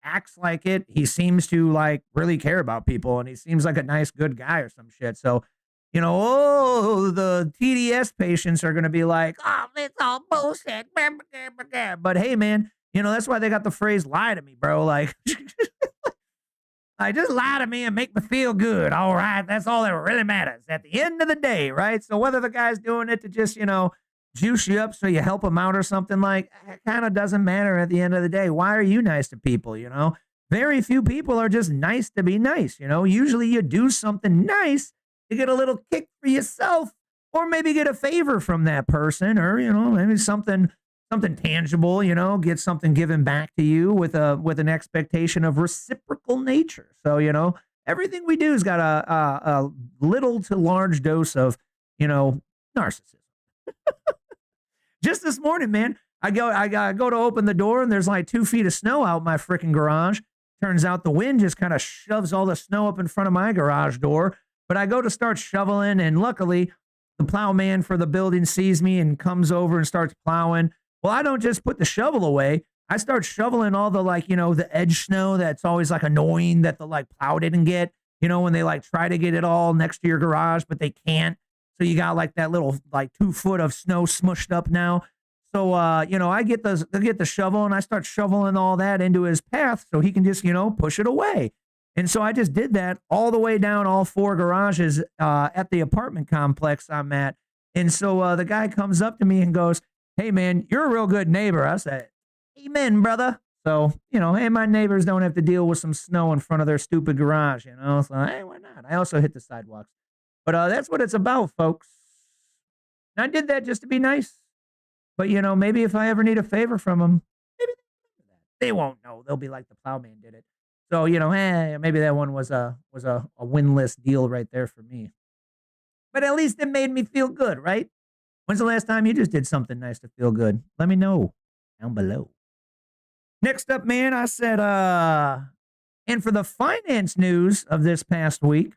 acts like it. He seems to like really care about people, and he seems like a nice, good guy or some shit. So, the TDS patients are going to be like, oh, it's all bullshit. But hey, man, that's why they got the phrase lie to me, bro. Like, just lie to me and make me feel good. All right. That's all that really matters at the end of the day, right? So whether the guy's doing it to just, juice you up so you help him out or something, like, it kind of doesn't matter at the end of the day. Why are you nice to people, Very few people are just nice to be nice, Usually you do something nice to get a little kick for yourself, or maybe get a favor from that person, or, maybe something tangible, get something given back to you with an expectation of reciprocal nature. So, everything we do has got a little to large dose of, narcissism. Just this morning, man, I go to open the door and there's like 2 feet of snow out my freaking garage. Turns out the wind just kind of shoves all the snow up in front of my garage door. But I go to start shoveling, and luckily the plowman for the building sees me and comes over and starts plowing. Well, I don't just put the shovel away. I start shoveling all the the edge snow that's always like annoying that the plow didn't get, when they try to get it all next to your garage, but they can't. So you got that little 2 foot of snow smushed up now. So, I get the shovel and I start shoveling all that into his path so he can just, push it away. And so I just did that all the way down all 4 garages at the apartment complex I'm at. And so the guy comes up to me and goes, hey, man, you're a real good neighbor. I said, amen, brother. So, hey, my neighbors don't have to deal with some snow in front of their stupid garage, So, hey, why not? I also hit the sidewalks. But that's what it's about, folks. And I did that just to be nice. But, maybe if I ever need a favor from them, maybe they won't know. They'll be like the plowman did it. So, maybe that one was a winless deal right there for me. But at least it made me feel good, right? When's the last time you just did something nice to feel good? Let me know down below. Next up, man, I said, and for the finance news of this past week,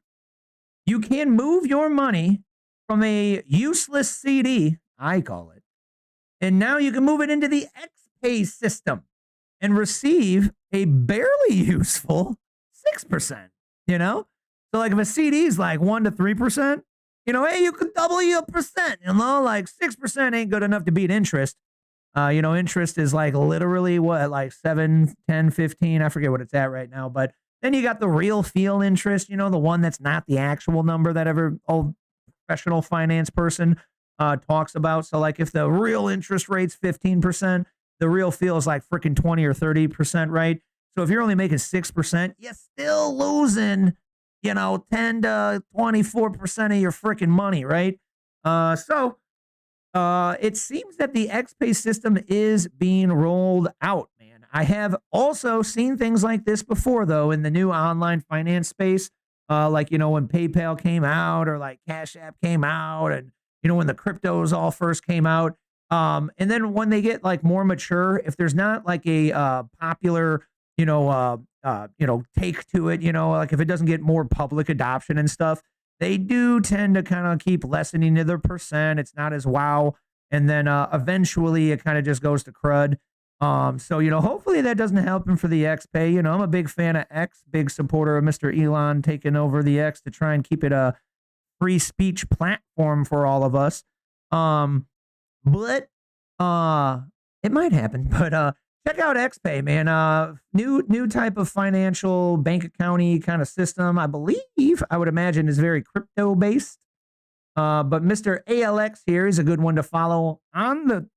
you can move your money from a useless CD, I call it, and now you can move it into the XPay system and receive a barely useful 6%, So if a CD is 1 to 3%, hey, you could double your percent, 6% ain't good enough to beat interest. Interest is literally what, 7, 10, 15, I forget what it's at right now, but then you got the real feel interest, the one that's not the actual number that every old professional finance person talks about. So if the real interest rate's 15%, the real feel is freaking 20 or 30%, right? So if you're only making 6%, you're still losing, 10 to 24% of your freaking money, right? It seems that the XPay system is being rolled out, man. I have also seen things like this before, though, in the new online finance space, when PayPal came out or Cash App came out, and, when the cryptos all first came out. And then when they get more mature, if there's not a popular, take to it, if it doesn't get more public adoption and stuff, they do tend to kind of keep lessening to their percent. It's not as wow. And then eventually it kind of just goes to crud. So, hopefully that doesn't happen for the XPay. I'm a big fan of X, big supporter of Mr. Elon taking over the X to try and keep it a free speech platform for all of us. But it might happen. But check out XPay, man. New type of financial bank accounty kind of system. I would imagine is very crypto based. But Mr. ALX here is a good one to follow on the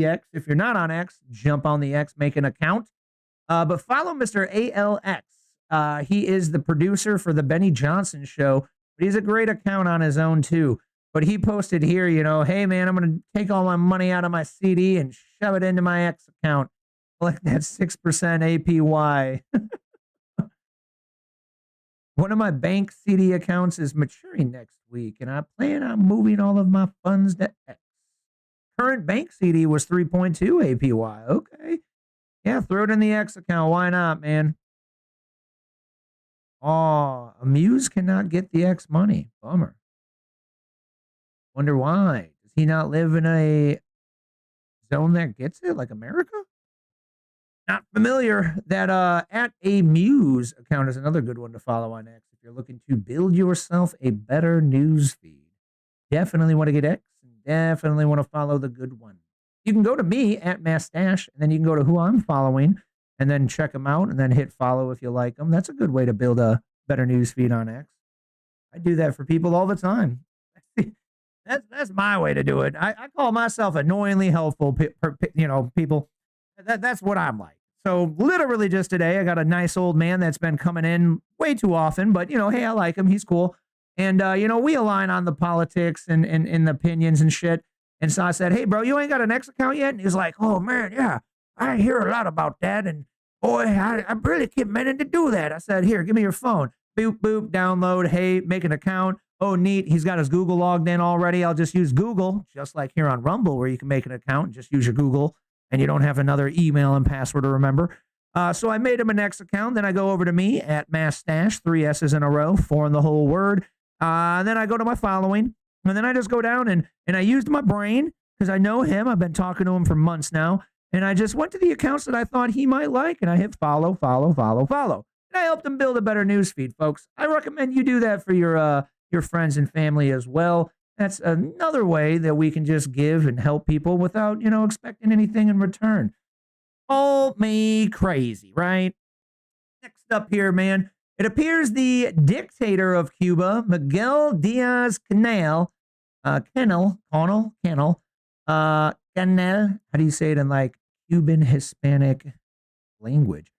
X. If you're not on X, jump on the X, make an account. But follow Mr. ALX. He is the producer for the Benny Johnson Show, but he's a great account on his own too. But he posted here, hey man, I'm going to take all my money out of my CD and shove it into my X account. Collect that 6% APY. One of my bank CD accounts is maturing next week, and I plan on moving all of my funds to X. Current bank CD was 3.2 APY. Okay. Yeah, throw it in the X account. Why not, man? Oh, Amuse cannot get the X money. Bummer. Wonder why. Does he not live in a zone that gets it, like America? Not familiar. That at a Muse account is another good one to follow on X if you're looking to build yourself a better news feed. Definitely want to get X and definitely want to follow the good one. You can go to me at Mastache, and then you can go to who I'm following and then check them out and then hit follow if you like them. That's a good way to build a better news feed on X. I do that for people all the time. That's my way to do it. I call myself annoyingly helpful, people. That's what I'm like. So literally just today, I got a nice old man that's been coming in way too often, but hey, I like him. He's cool. And, we align on the politics and the opinions and shit. And so I said, hey, bro, you ain't got an X account yet? And he's like, oh, man, yeah, I hear a lot about that. And, boy, I really keep meaning to do that. I said, here, give me your phone. Boop, boop, download. Hey, make an account. Oh, neat. He's got his Google logged in already. I'll just use Google, just like here on Rumble, where you can make an account and just use your Google, and you don't have another email and password to remember. So I made him an X account. Then I go over to me at Mastache, 3 S's in a row, 4 in the whole word. And then I go to my following, and then I just go down and I used my brain because I know him. I've been talking to him for months now. And I just went to the accounts that I thought he might like, and I hit follow, follow, follow, follow. And I helped him build a better news feed, folks. I recommend you do that for your friends and family as well. That's another way that we can just give and help people without, expecting anything in return. All me crazy, right? Next up here, man. It appears the dictator of Cuba, Miguel Diaz-Canel, Canel, how do you say it in like Cuban Hispanic language,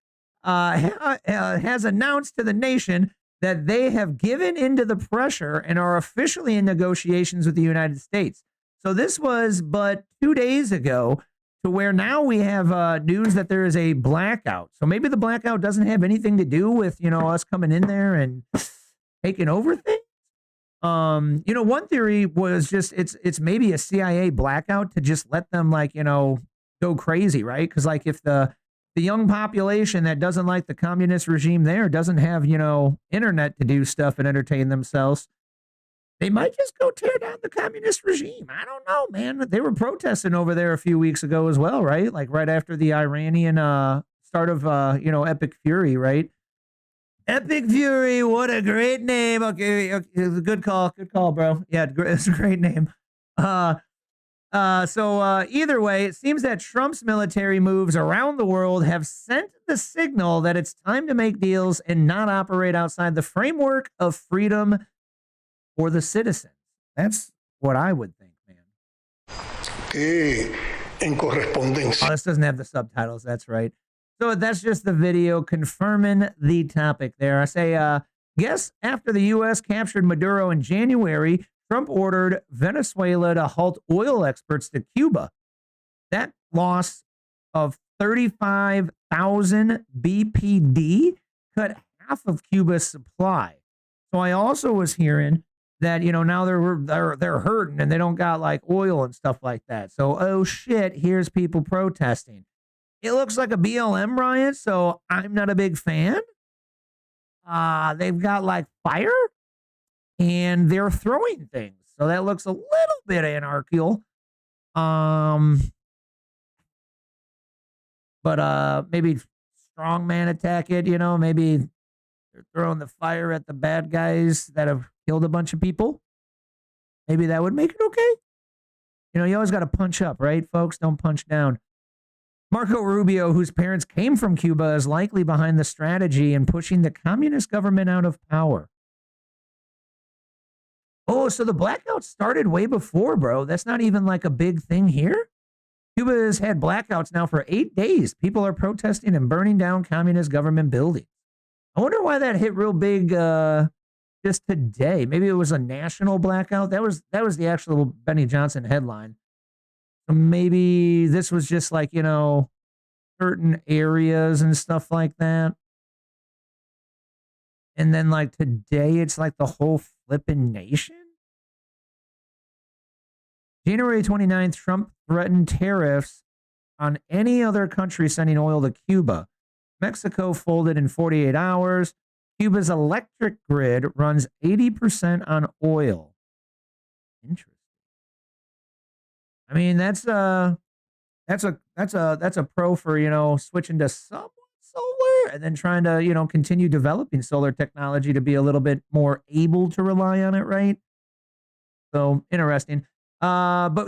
has announced to the nation that they have given into the pressure and are officially in negotiations with the United States. So this was but 2 days ago, to where now we have news that there is a blackout. So maybe the blackout doesn't have anything to do with, us coming in there and taking over things. One theory was just it's maybe a CIA blackout to just let them go crazy, right? Because if the young population that doesn't like the communist regime there doesn't have, internet to do stuff and entertain themselves, they might just go tear down the communist regime. I don't know, man. They were protesting over there a few weeks ago as well, right? Like right after the Iranian start of, Epic Fury, right? Epic Fury, what a great name. Okay, good call, bro. Yeah, it's a great name. So either way, it seems that Trump's military moves around the world have sent the signal that it's time to make deals and not operate outside the framework of freedom for the citizens. That's what I would think, man. Oh, this doesn't have the subtitles. That's right. So that's just the video confirming the topic there. I say, guess after the U.S. captured Maduro in January, Trump ordered Venezuela to halt oil exports to Cuba. That loss of 35,000 BPD cut half of Cuba's supply. So I also was hearing that, now they're hurting and they don't got oil and stuff like that. So, oh shit, here's people protesting. It looks like a BLM riot, so I'm not a big fan. They've got fire and they're throwing things. So that looks a little bit anarchical. But maybe strongman attack it, maybe they're throwing the fire at the bad guys that have killed a bunch of people. Maybe that would make it okay. You always got to punch up, right, folks? Don't punch down. Marco Rubio, whose parents came from Cuba, is likely behind the strategy in pushing the communist government out of power. Oh, so the blackout started way before, bro. That's not even a big thing here. Cuba has had blackouts now for 8 days. People are protesting and burning down communist government buildings. I wonder why that hit real big just today. Maybe it was a national blackout. That was the actual Benny Johnson headline. So maybe this was just certain areas and stuff like that. And then today, it's the whole flipping nation. January 29th, Trump threatened tariffs on any other country sending oil to Cuba. Mexico folded in 48 hours. Cuba's electric grid runs 80% on oil. Interesting. I mean, that's a pro for, you know, switching to somewhat solar and then trying to, you know, continue developing solar technology to be a little bit more able to rely on it, right? So interesting. But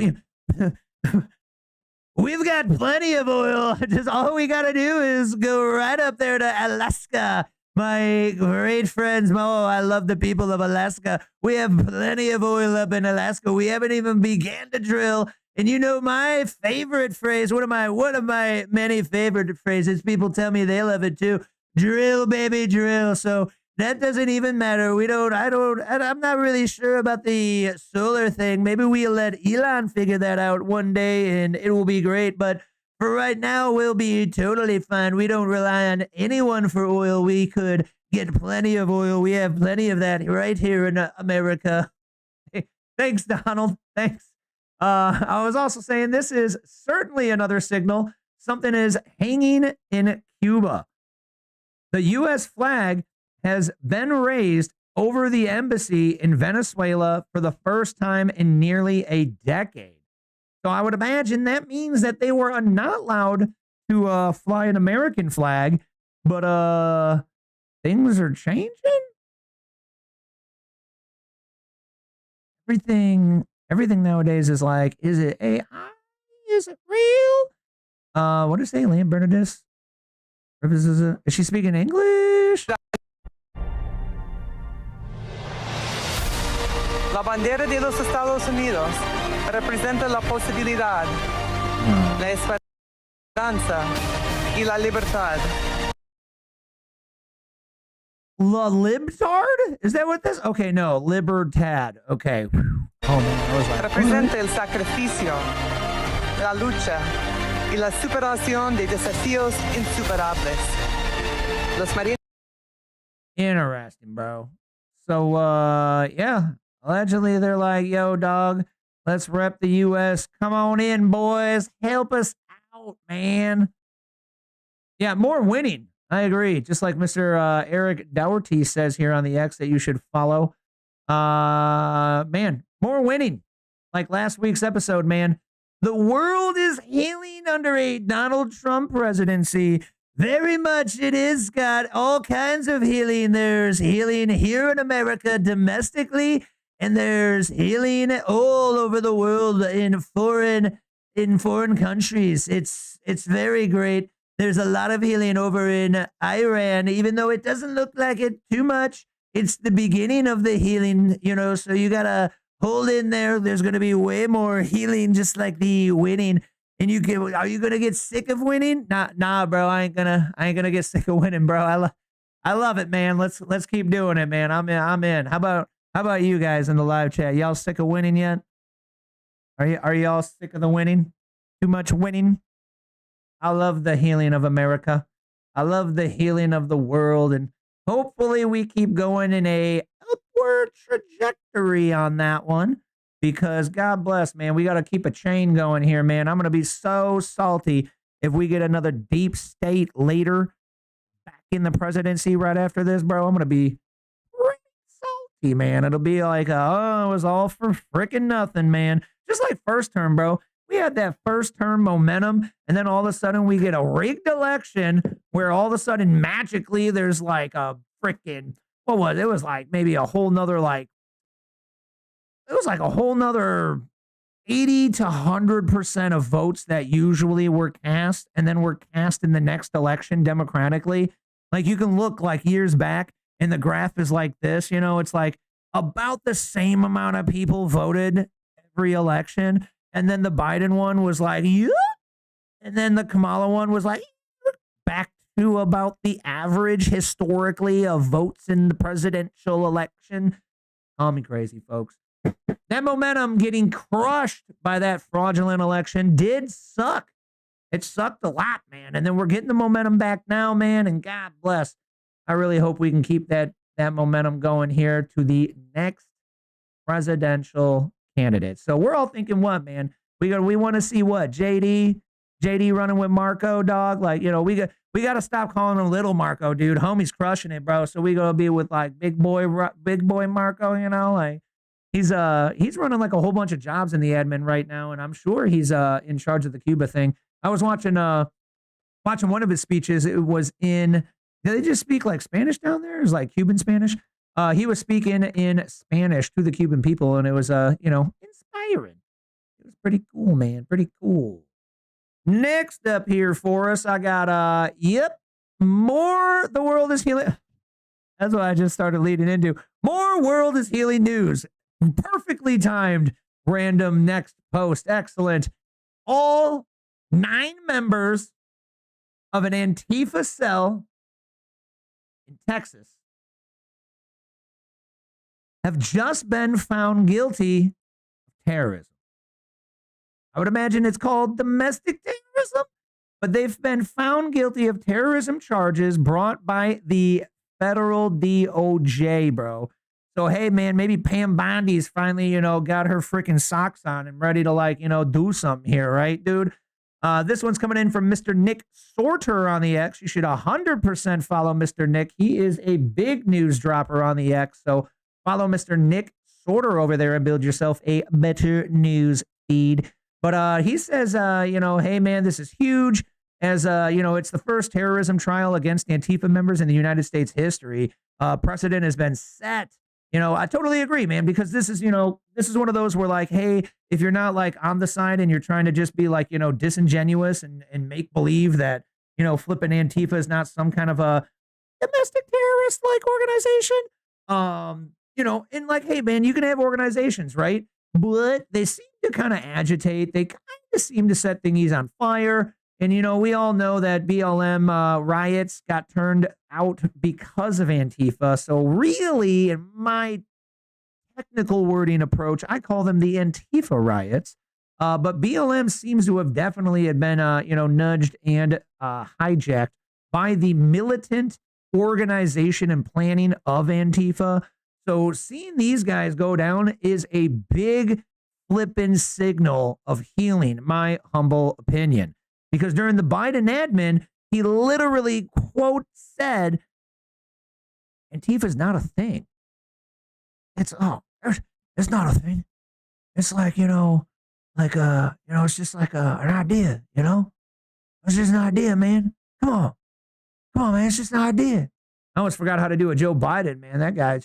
we've got plenty of oil. Just all we got to do is go right up there to Alaska. My great friends, Mo, I love the people of Alaska. We have plenty of oil up in Alaska. We haven't even began to drill. And you know my favorite phrase, one of my many favorite phrases, people tell me they love it too. Drill, baby, drill. So that doesn't even matter. I'm not really sure about the solar thing. Maybe we'll let Elon figure that out one day and it will be great. But for right now, we'll be totally fine. We don't rely on anyone for oil. We could get plenty of oil. We have plenty of that right here in America. Thanks, Donald. Thanks. I was also saying this is certainly another signal. Something is hanging in Cuba. The U.S. flag has been raised over the embassy in Venezuela for the first time in nearly a decade. So I would imagine that means that they were not allowed to fly an American flag, but things are changing. Everything nowadays is like, is it AI? Is it real? What is Alien Bernadette? Is she speaking English?
La bandera de los Estados Unidos representa la posibilidad, la esperanza y la libertad.
La Libtard? Is that what this? Okay, no, Libertad. Okay. Oh man, I was like,
representa el sacrificio, la lucha y la superación de desafíos insuperables. Los marines.
Interesting, bro. So, yeah, allegedly they're like, yo, dog, let's rep the U.S. Come on in, boys. Help us out, man. Yeah, more winning. I agree. Just like Mr. Eric Dougherty says here on the X that you should follow. Man, more winning. Like last week's episode, man. The world is healing under a Donald Trump presidency. Very much it is, Scott. All kinds of healing. There's healing here in America domestically, and there's healing all over the world in foreign countries. It's very great. There's a lot of healing over in Iran, even though it doesn't look like it too much. It's the beginning of the healing, you know, so you got to hold in there. There's going to be way more healing, just like the winning. And are you going to get sick of winning? Nah, bro. I ain't gonna get sick of winning, bro. I love it, man. Let's keep doing it, man. I'm in. How about you guys in the live chat? Y'all sick of winning yet? Are y'all sick of the winning? Too much winning? I love the healing of America. I love the healing of the world, and hopefully we keep going in a upward trajectory on that one, because God bless, man, we got to keep a chain going here, man. I'm going to be so salty if we get another deep state later back in the presidency right after this, bro. I'm going to be pretty salty, man. It'll be like, oh, it was all for freaking nothing, man. Just like first term, bro. We had that first term momentum, and then all of a sudden we get a rigged election where all of a sudden magically there's like a freaking, what was it? It was like maybe a whole nother like, it was like a whole nother 80 to 100% of votes that usually were cast and then were cast in the next election democratically. Like you can look like years back and the graph is like this, you know, it's like about the same amount of people voted every election. And then the Biden one was like, yeah. And then the Kamala one was like, back to about the average historically of votes in the presidential election. Call me crazy, folks. That momentum getting crushed by that fraudulent election did suck. It sucked a lot, man. And then we're getting the momentum back now, man. And God bless. I really hope we can keep that momentum going here to the next presidential candidate. So we're all thinking what, man? We want to see what? JD JD running with Marco, dog. Like, you know, we got to stop calling him little Marco, dude. Homie's crushing it, bro. So we gonna be with like big boy Marco, you know, like he's running like a whole bunch of jobs in the admin right now, and I'm sure he's in charge of the Cuba thing. I was watching one of his speeches. It was in, did they just speak like Spanish down there? It was like Cuban Spanish. He was speaking in Spanish to the Cuban people, and it was you know, inspiring. It was pretty cool, man. Pretty cool. Next up here for us, I got more The World is Healing. That's what I just started leading into. More World is Healing news. Perfectly timed random next post. Excellent. All 9 members of an Antifa cell in Texas have just been found guilty of terrorism. I would imagine it's called domestic terrorism, but they've been found guilty of terrorism charges brought by the federal DOJ, bro. So, hey, man, maybe Pam Bondi's finally, you know, got her freaking socks on and ready to, like, you know, do something here, right, dude? This one's coming in from Mr. Nick Sorter on the X. You should 100% follow Mr. Nick. He is a big news dropper on the X. So follow Mr. Nick Sorter over there and build yourself a better news feed. But he says, you know, hey, man, this is huge. As, you know, it's the first terrorism trial against Antifa members in the United States history. Precedent has been set. You know, I totally agree, man, because this is, you know, this is one of those where, like, hey, if you're not like on the side and you're trying to just be like, you know, disingenuous and make believe that, you know, flipping Antifa is not some kind of a domestic terrorist like organization, you know, and like, hey, man, you can have organizations, right? But they seem to kind of agitate. They kind of seem to set thingies on fire. And, you know, we all know that BLM riots got turned out because of Antifa. So really, in my technical wording approach, I call them the Antifa riots. But BLM seems to have definitely been, you know, nudged and hijacked by the militant organization and planning of Antifa. So seeing these guys go down is a big flippin' signal of healing, my humble opinion. Because during the Biden admin, he literally, quote, said, Antifa's not a thing. It's not a thing. It's like, you know, it's just like an idea, you know? It's just an idea, man. Come on, man. It's just an idea. I almost forgot how to do a Joe Biden, man. That guy,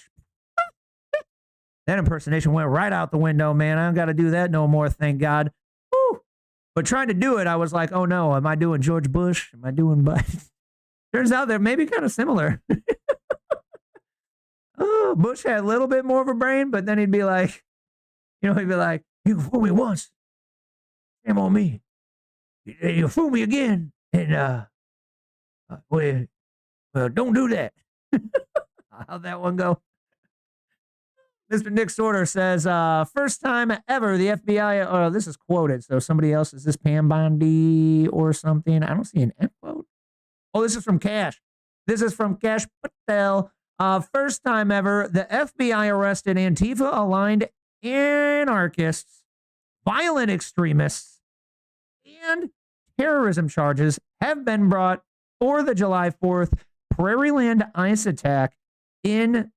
that impersonation went right out the window, man. I don't got to do that no more, thank God. Woo. But trying to do it, I was like, oh no, am I doing George Bush? Am I doing Biden? Turns out they're maybe kind of similar. Oh, Bush had a little bit more of a brain, but then he'd be like, you can fool me once. Shame on me. You fool me again. And, well, don't do that. How'd that one go? Mr. Nick Sorter says, first time ever the FBI, this is quoted, so somebody else, is this Pam Bondi or something? I don't see an F quote. Oh, this is from Cash. This is from Cash Patel. First time ever, the FBI arrested Antifa-aligned anarchists, violent extremists, and terrorism charges have been brought for the July 4th Prairieland ICE attack in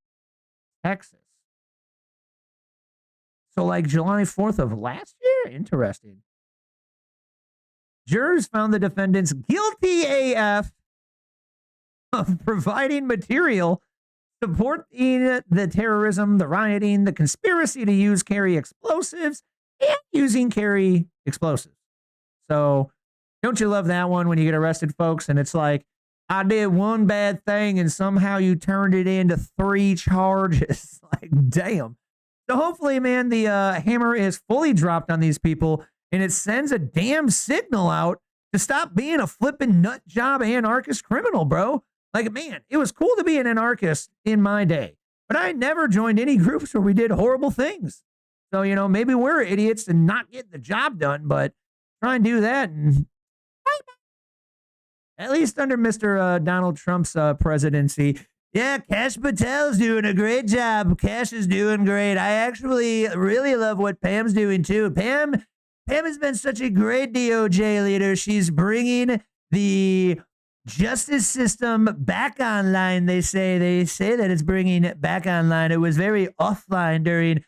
Texas. So like July 4th of last year? Interesting. Jurors found the defendants guilty AF of providing material supporting the terrorism, the rioting, the conspiracy to carry explosives, and carry explosives. So don't you love that one when you get arrested, folks? And it's like, I did one bad thing and somehow you turned it into 3 charges. Like, damn. So hopefully, man, the hammer is fully dropped on these people and it sends a damn signal out to stop being a flipping nut job anarchist criminal, bro. Like, man, it was cool to be an anarchist in my day, but I never joined any groups where we did horrible things. So, you know, maybe we're idiots and not getting the job done, but try and do that. And at least under Mr. Donald Trump's presidency. Yeah, Cash Patel's doing a great job. Cash is doing great. I actually really love what Pam's doing too. Pam Pam has been such a great DOJ leader. She's bringing the justice system back online. They say that it's bringing it back online. It was very offline during,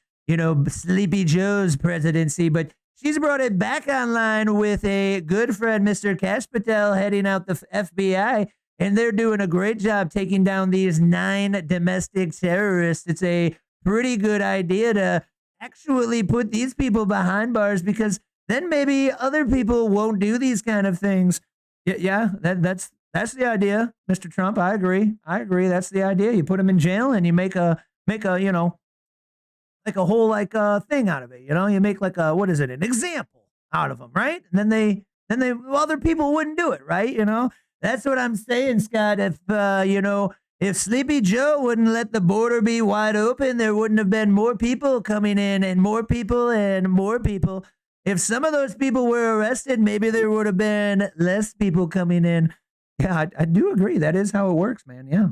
Sleepy Joe's presidency, but she's brought it back online with a good friend, Mr. Kash Patel, heading out the FBI, and they're doing a great job taking down these 9 domestic terrorists. It's a pretty good idea to actually put these people behind bars, because then maybe other people won't do these kind of things. Yeah, that's the idea, Mr. Trump. I agree. That's the idea. You put them in jail and you make a like a whole thing out of it. You make an example out of them, right? And then other people wouldn't do it, right? That's what I'm saying, Scott. If Sleepy Joe wouldn't let the border be wide open, there wouldn't have been more people coming in, and more people and more people. If some of those people were arrested, maybe there would have been less people coming in. Yeah, I do agree. That is how it works, man. Yeah.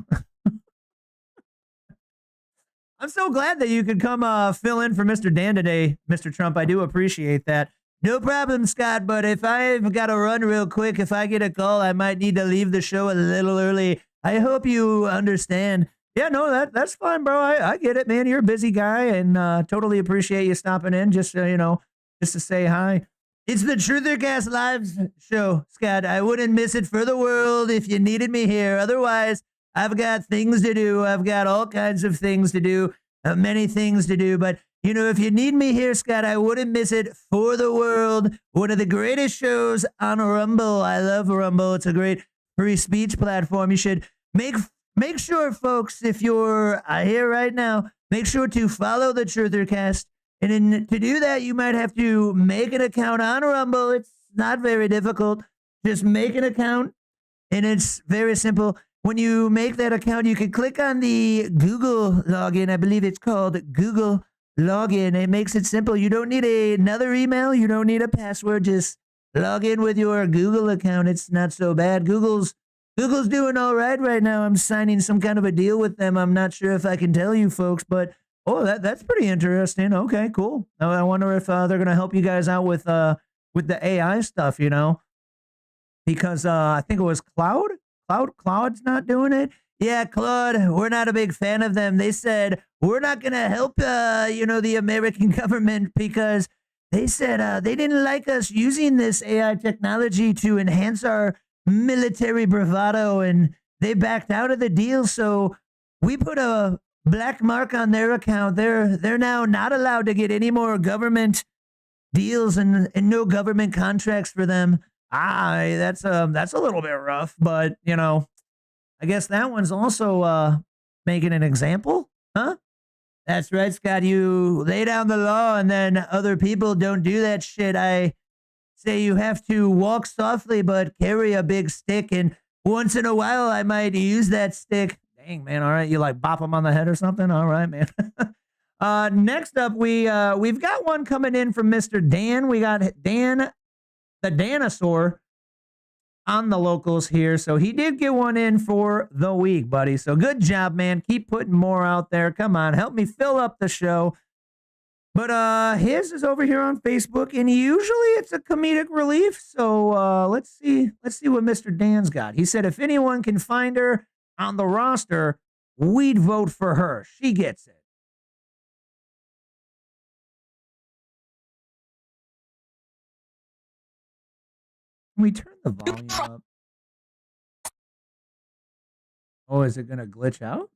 I'm so glad that you could come fill in for Mr. Dan today, Mr. Trump. I do appreciate that. No problem, Scott, but if I've got to run real quick, if I get a call, I might need to leave the show a little early. I hope you understand. Yeah, no, that's fine, bro. I get it, man. You're a busy guy, and totally appreciate you stopping in just to say hi. It's the Truthercast Live show, Scott. I wouldn't miss it for the world if you needed me here. Otherwise, I've got things to do. I've got all kinds of things to do, many things to do. But, if you need me here, Scott, I wouldn't miss it for the world. One of the greatest shows on Rumble. I love Rumble. It's a great free speech platform. You should make sure, folks, if you're here right now, make sure to follow the Truthercast. And to do that, you might have to make an account on Rumble. It's not very difficult. Just make an account, and it's very simple. When you make that account, you can click on the Google login. I believe it's called Google Login. It makes it simple. You don't need another email. You don't need a password. Just log in with your Google account. It's not so bad. Google's doing all right now. I'm signing some kind of a deal with them. I'm not sure if I can tell you folks, but that's pretty interesting. Okay, cool. Now I wonder if they're gonna help you guys out with the AI stuff, because I think it was Claude's not doing it. Yeah, Claude, we're not a big fan of them. They said we're not gonna help the American government, because they said they didn't like us using this AI technology to enhance our military bravado, and they backed out of the deal. So we put a black mark on their account. They're now not allowed to get any more government deals and no government contracts for them. That's a little bit rough, but I guess that one's also making an example, huh? That's right, Scott. You lay down the law and then other people don't do that shit. I say you have to walk softly but carry a big stick, and once in a while I might use that stick. Dang, man. All right. You bop them on the head or something? All right, man. Next up, we've got one coming in from Mr. Dan. We got Dan, the Danosaur, on the locals here. So he did get one in for the week, buddy. So good job, man. Keep putting more out there. Come on. Help me fill up the show. But his is over here on Facebook, and usually it's a comedic relief. So let's see what Mr. Dan's got. He said, if anyone can find her on the roster, we'd vote for her. She gets it. Can we turn the volume up? Oh, is it going to glitch out?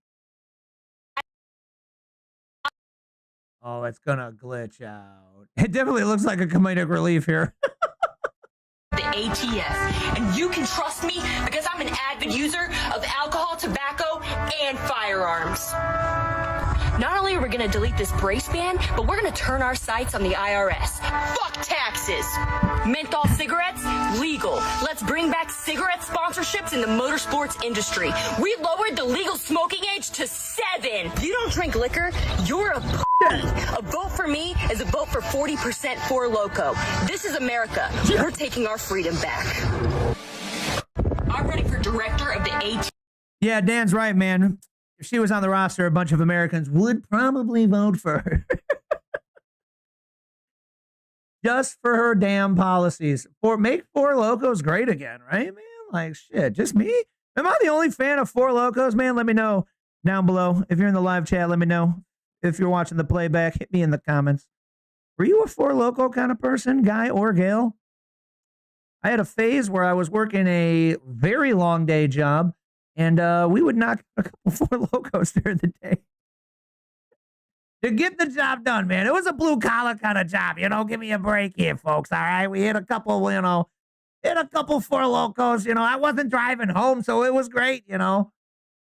Oh, it's going to glitch out. It definitely looks like a comedic relief here.
The ATF, and you can trust me because I'm an avid user of alcohol, tobacco, and firearms. Not only are we going to delete this brace ban, but we're going to turn our sights on the IRS. Fuck taxes. Menthol cigarettes, legal. Let's bring back cigarette sponsorships in the motorsports industry. We lowered the legal smoking age to 7. You don't drink liquor, you're a pussy. A vote for me is a vote for 40% for Loco. This is America. We're taking our freedom back. I'm running for director of the ATF.
Yeah, Dan's right, man. If she was on the roster, a bunch of Americans would probably vote for her. just for her damn policies. Make Four Locos great again, right, man? Like, shit, just me? Am I the only fan of Four Locos, man? Let me know down below. If you're in the live chat, let me know. If you're watching the playback, hit me in the comments. Were you a Four Loco kind of person, guy or gal? I had a phase where I was working a very long day job, and we would knock a couple Four Locos during the day to get the job done, man. It was a blue collar kind of job, you know. Give me a break here, folks. All right, we hit a couple, you know, Four Locos. You know, I wasn't driving home, so it was great. You know,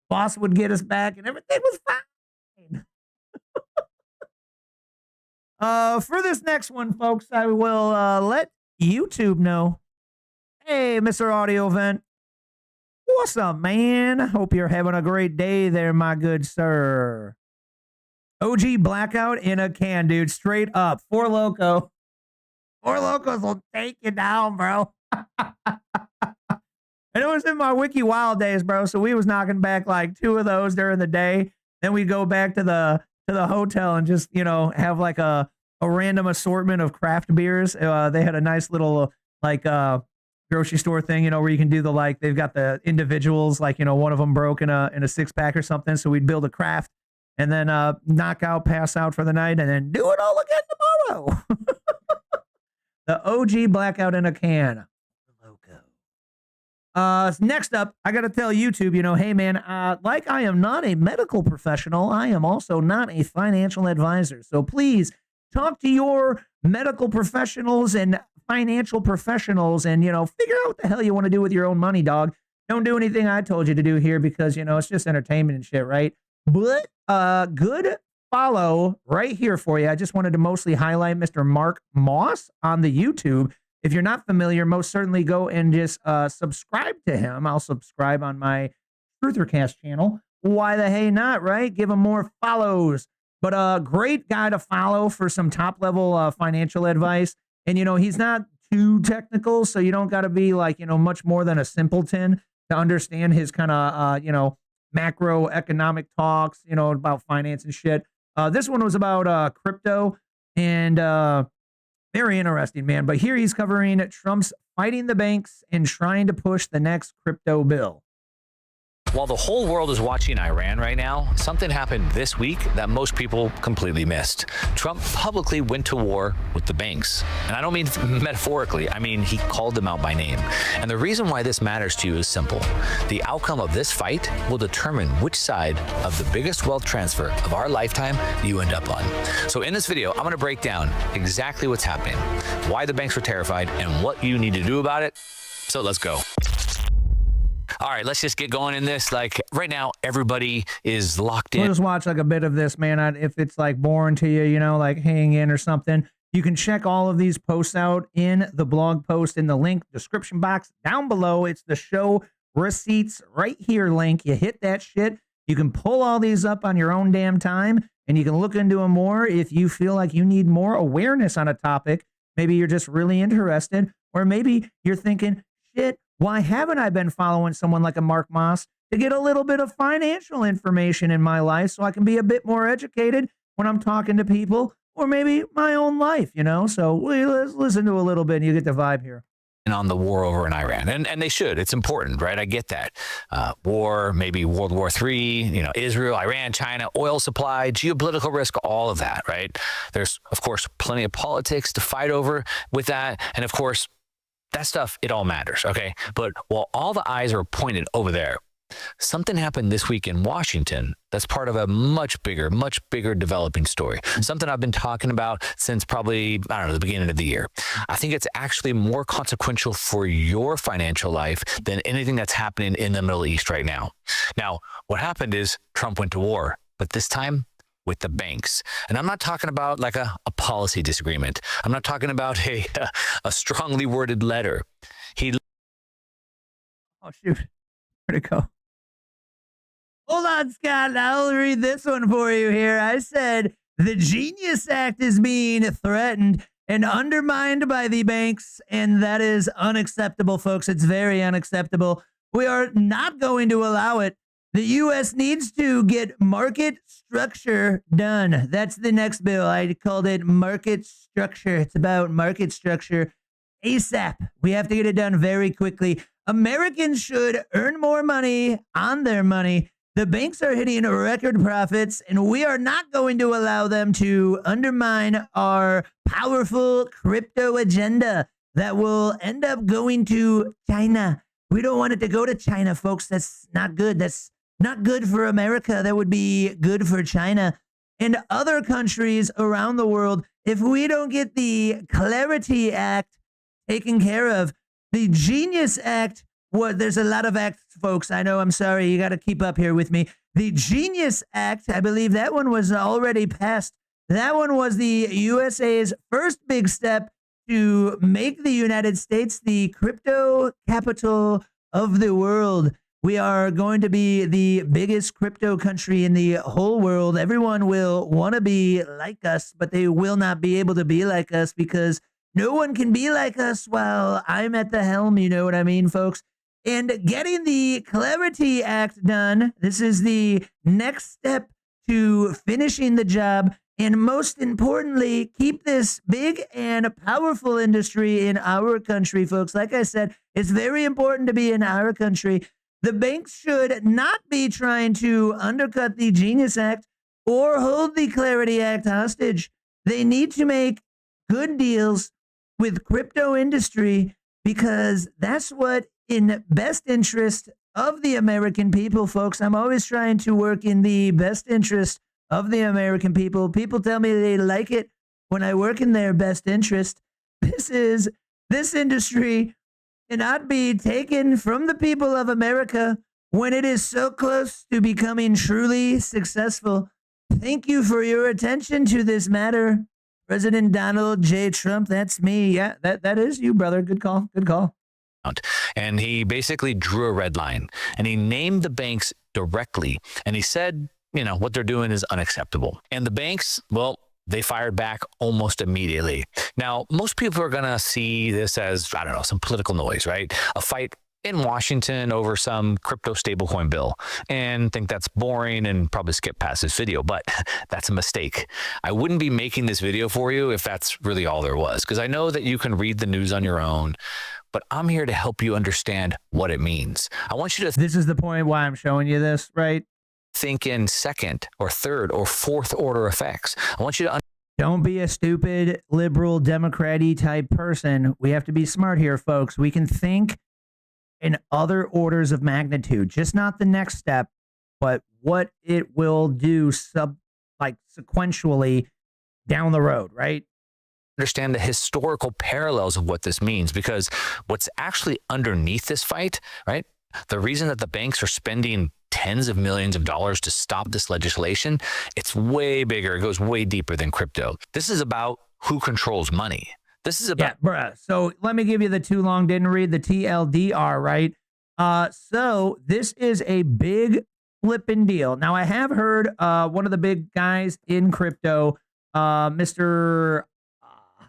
boss would get us back, and everything was fine. For this next one, folks, I will let YouTube know. Hey, Mr. Audio Vent. What's up, man? Hope you're having a great day there, my good sir. OG Blackout in a can, dude. Straight up. Four Locos will take you down, bro. And it was in my Wiki Wild days, bro. So we was knocking back like 2 of those during the day. Then we'd go back to the hotel and just, you know, have like a random assortment of craft beers. They had a nice little like grocery store thing, you know, where you can do the, like, they've got the individuals, like, you know, one of them broke in a 6-pack or something. So we'd build a craft and then knock out, pass out for the night, and then do it all again tomorrow. The OG Blackout in a can. Next up, I got to tell YouTube, you know, hey, man, like I am not a medical professional, I am also not a financial advisor. So please talk to your medical professionals and financial professionals and, you know, figure out what the hell you want to do with your own money, dog. Don't do anything I told you to do here because, you know, it's just entertainment and shit, right? But good follow right here for you. I just wanted to mostly highlight Mr. Mark Moss on the YouTube. If you're not familiar, most certainly go and just subscribe to him. I'll subscribe on my Truthercast channel. Why the hey not, right? Give him more follows. But a great guy to follow for some top-level financial advice. And, you know, he's not too technical, so you don't got to be like, you know, much more than a simpleton to understand his kind of, you know, macroeconomic talks, you know, about finance and shit. This one was about crypto and very interesting, man. But here he's covering Trump's fighting the banks and trying to push the next crypto bill.
While the whole world is watching Iran right now, something happened this week that most people completely missed. Trump publicly went to war with the banks. And I don't mean metaphorically, I mean he called them out by name. And the reason why this matters to you is simple. The outcome of this fight will determine which side of the biggest wealth transfer of our lifetime you end up on. So in this video, I'm going to break down exactly what's happening, why the banks were terrified, and what you need to do about it. So let's go. All right, let's just get going in this. Like right now, everybody is locked in.
We'll just watch like a bit of this, man. If it's like boring to you, you know, like hang in or something, you can check all of these posts out in the blog post in the link description box down below. It's the show receipts right here link. You hit that shit. You can pull all these up on your own damn time, and you can look into them more if you feel like you need more awareness on a topic. Maybe you're just really interested, or maybe you're thinking, shit, why haven't I been following someone like a Mark Moss to get a little bit of financial information in my life so I can be a bit more educated when I'm talking to people, or maybe my own life, you know? So let's listen to a little bit and you get the vibe here.
On the war over in Iran. And they should. It's important, right? I get that. War, maybe World War III, you know, Israel, Iran, China, oil supply, geopolitical risk, all of that, right? There's, of course, plenty of politics to fight over with that. And of course, that stuff, it all matters, okay? But while all the eyes are pointed over there, something happened this week in Washington that's part of a much bigger developing story. Something I've been talking about since probably, I don't know, the beginning of the year. I think it's actually more consequential for your financial life than anything that's happening in the Middle East right now. Now, what happened is Trump went to war, but this time with the banks. And I'm not talking about like a policy disagreement. I'm not talking about a strongly worded letter.
Oh, shoot. Where'd it go? Hold on, Scott. I'll read this one for you here. I said, the Genius Act is being threatened and undermined by the banks, and that is unacceptable, folks. It's very unacceptable. We are not going to allow it. The U.S. needs to get market structure done. That's the next bill. I called it market structure. It's about market structure ASAP. We have to get it done very quickly. Americans should earn more money on their money. The banks are hitting record profits, and we are not going to allow them to undermine our powerful crypto agenda that will end up going to China. We don't want it to go to China, folks. That's not good. That's not good for America. That would be good for China and other countries around the world. If we don't get the Clarity Act taken care of, the Genius Act, well, there's a lot of acts, folks. I know, I'm sorry. You got to keep up here with me. The Genius Act, I believe that one was already passed. That one was the USA's first big step to make the United States the crypto capital of the world. We are going to be the biggest crypto country in the whole world. Everyone will want to be like us, but they will not be able to be like us because no one can be like us while I'm at the helm. You know what I mean, folks? And getting the Clarity Act done, this is the next step to finishing the job. And most importantly, keep this big and powerful industry in our country, folks. Like I said, it's very important to be in our country. The banks should not be trying to undercut the Genius Act or hold the Clarity Act hostage. They need to make good deals with crypto industry because that's what in best interest of the American people, folks. I'm always trying to work in the best interest of the American people. People tell me they like it when I work in their best interest. This industry cannot be taken from the people of America when it is so close to becoming truly successful. Thank you for your attention to this matter. President Donald J. Trump, that's me. Yeah, that is you, brother. Good call. Good call.
And he basically drew a red line and he named the banks directly. And he said, you know, what they're doing is unacceptable. And the banks, well, they fired back almost immediately. Now, most people are going to see this as, I don't know, some political noise, right? A fight in Washington over some crypto stablecoin bill and think that's boring and probably skip past this video, but that's a mistake. I wouldn't be making this video for you if that's really all there was, because I know that you can read the news on your own, but I'm here to help you understand what it means. I want you to
This is the point why I'm showing you this, right?
think in second or third or fourth order effects. I want you to
Don't be a stupid liberal Democrat-y type person. We have to be smart here, folks. We can think in other orders of magnitude, just not the next step, but what it will do sequentially down the road, right?
understand the historical parallels of what this means, because what's actually underneath this fight, right? The reason that the banks are spending tens of millions of dollars to stop this legislation, it's way bigger. It goes way deeper than crypto. This is about who controls money. This is about...
Yeah, bruh. So let me give you the too long didn't read, the TLDR, right? So this is a big flipping deal. Now, I have heard one of the big guys in crypto, Mr.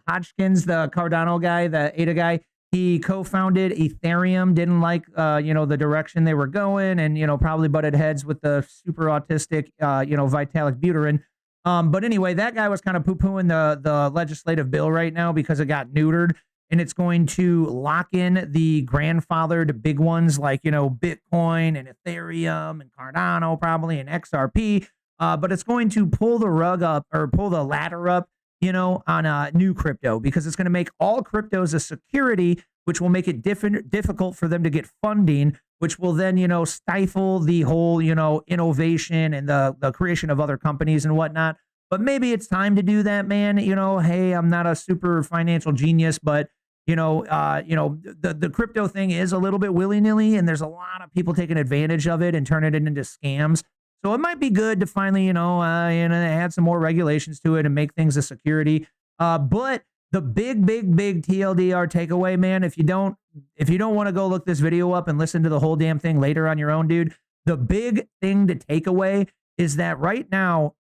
Hodgkins, the Cardano guy, the ADA guy, he co-founded Ethereum, didn't like, the direction they were going, and, probably butted heads with the super autistic, Vitalik Buterin. But anyway, that guy was kind of poo-pooing the legislative bill right now because it got neutered, and it's going to lock in the grandfathered big ones like, Bitcoin and Ethereum and Cardano probably and XRP. But it's going to pull the rug up or pull the ladder up, on new crypto, because it's going to make all cryptos a security, which will make it difficult for them to get funding, which will then, stifle the whole, innovation and the creation of other companies and whatnot. But maybe it's time to do that, man. Hey, I'm not a super financial genius, but the crypto thing is a little bit willy-nilly, and there's a lot of people taking advantage of it and turning it into scams. So it might be good to finally, add some more regulations to it and make things a security. But the big TLDR takeaway, man, if you don't want to go look this video up and listen to the whole damn thing later on your own, dude, the big thing to take away is that right now,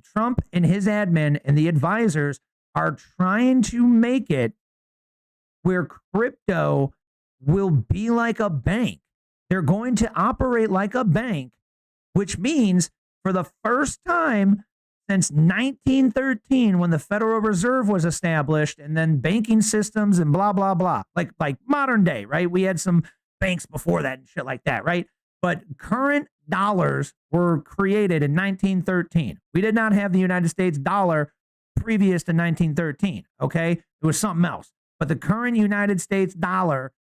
Trump and his admin and the advisors are trying to make it where crypto will be like a bank. They're going to operate like a bank, which means for the first time since 1913, when the Federal Reserve was established, and then banking systems and blah, blah, blah, like modern day, right? We had some banks before that and shit like that, right? But current dollars were created in 1913. We did not have the United States dollar previous to 1913, okay? It was something else. But the current United States dollar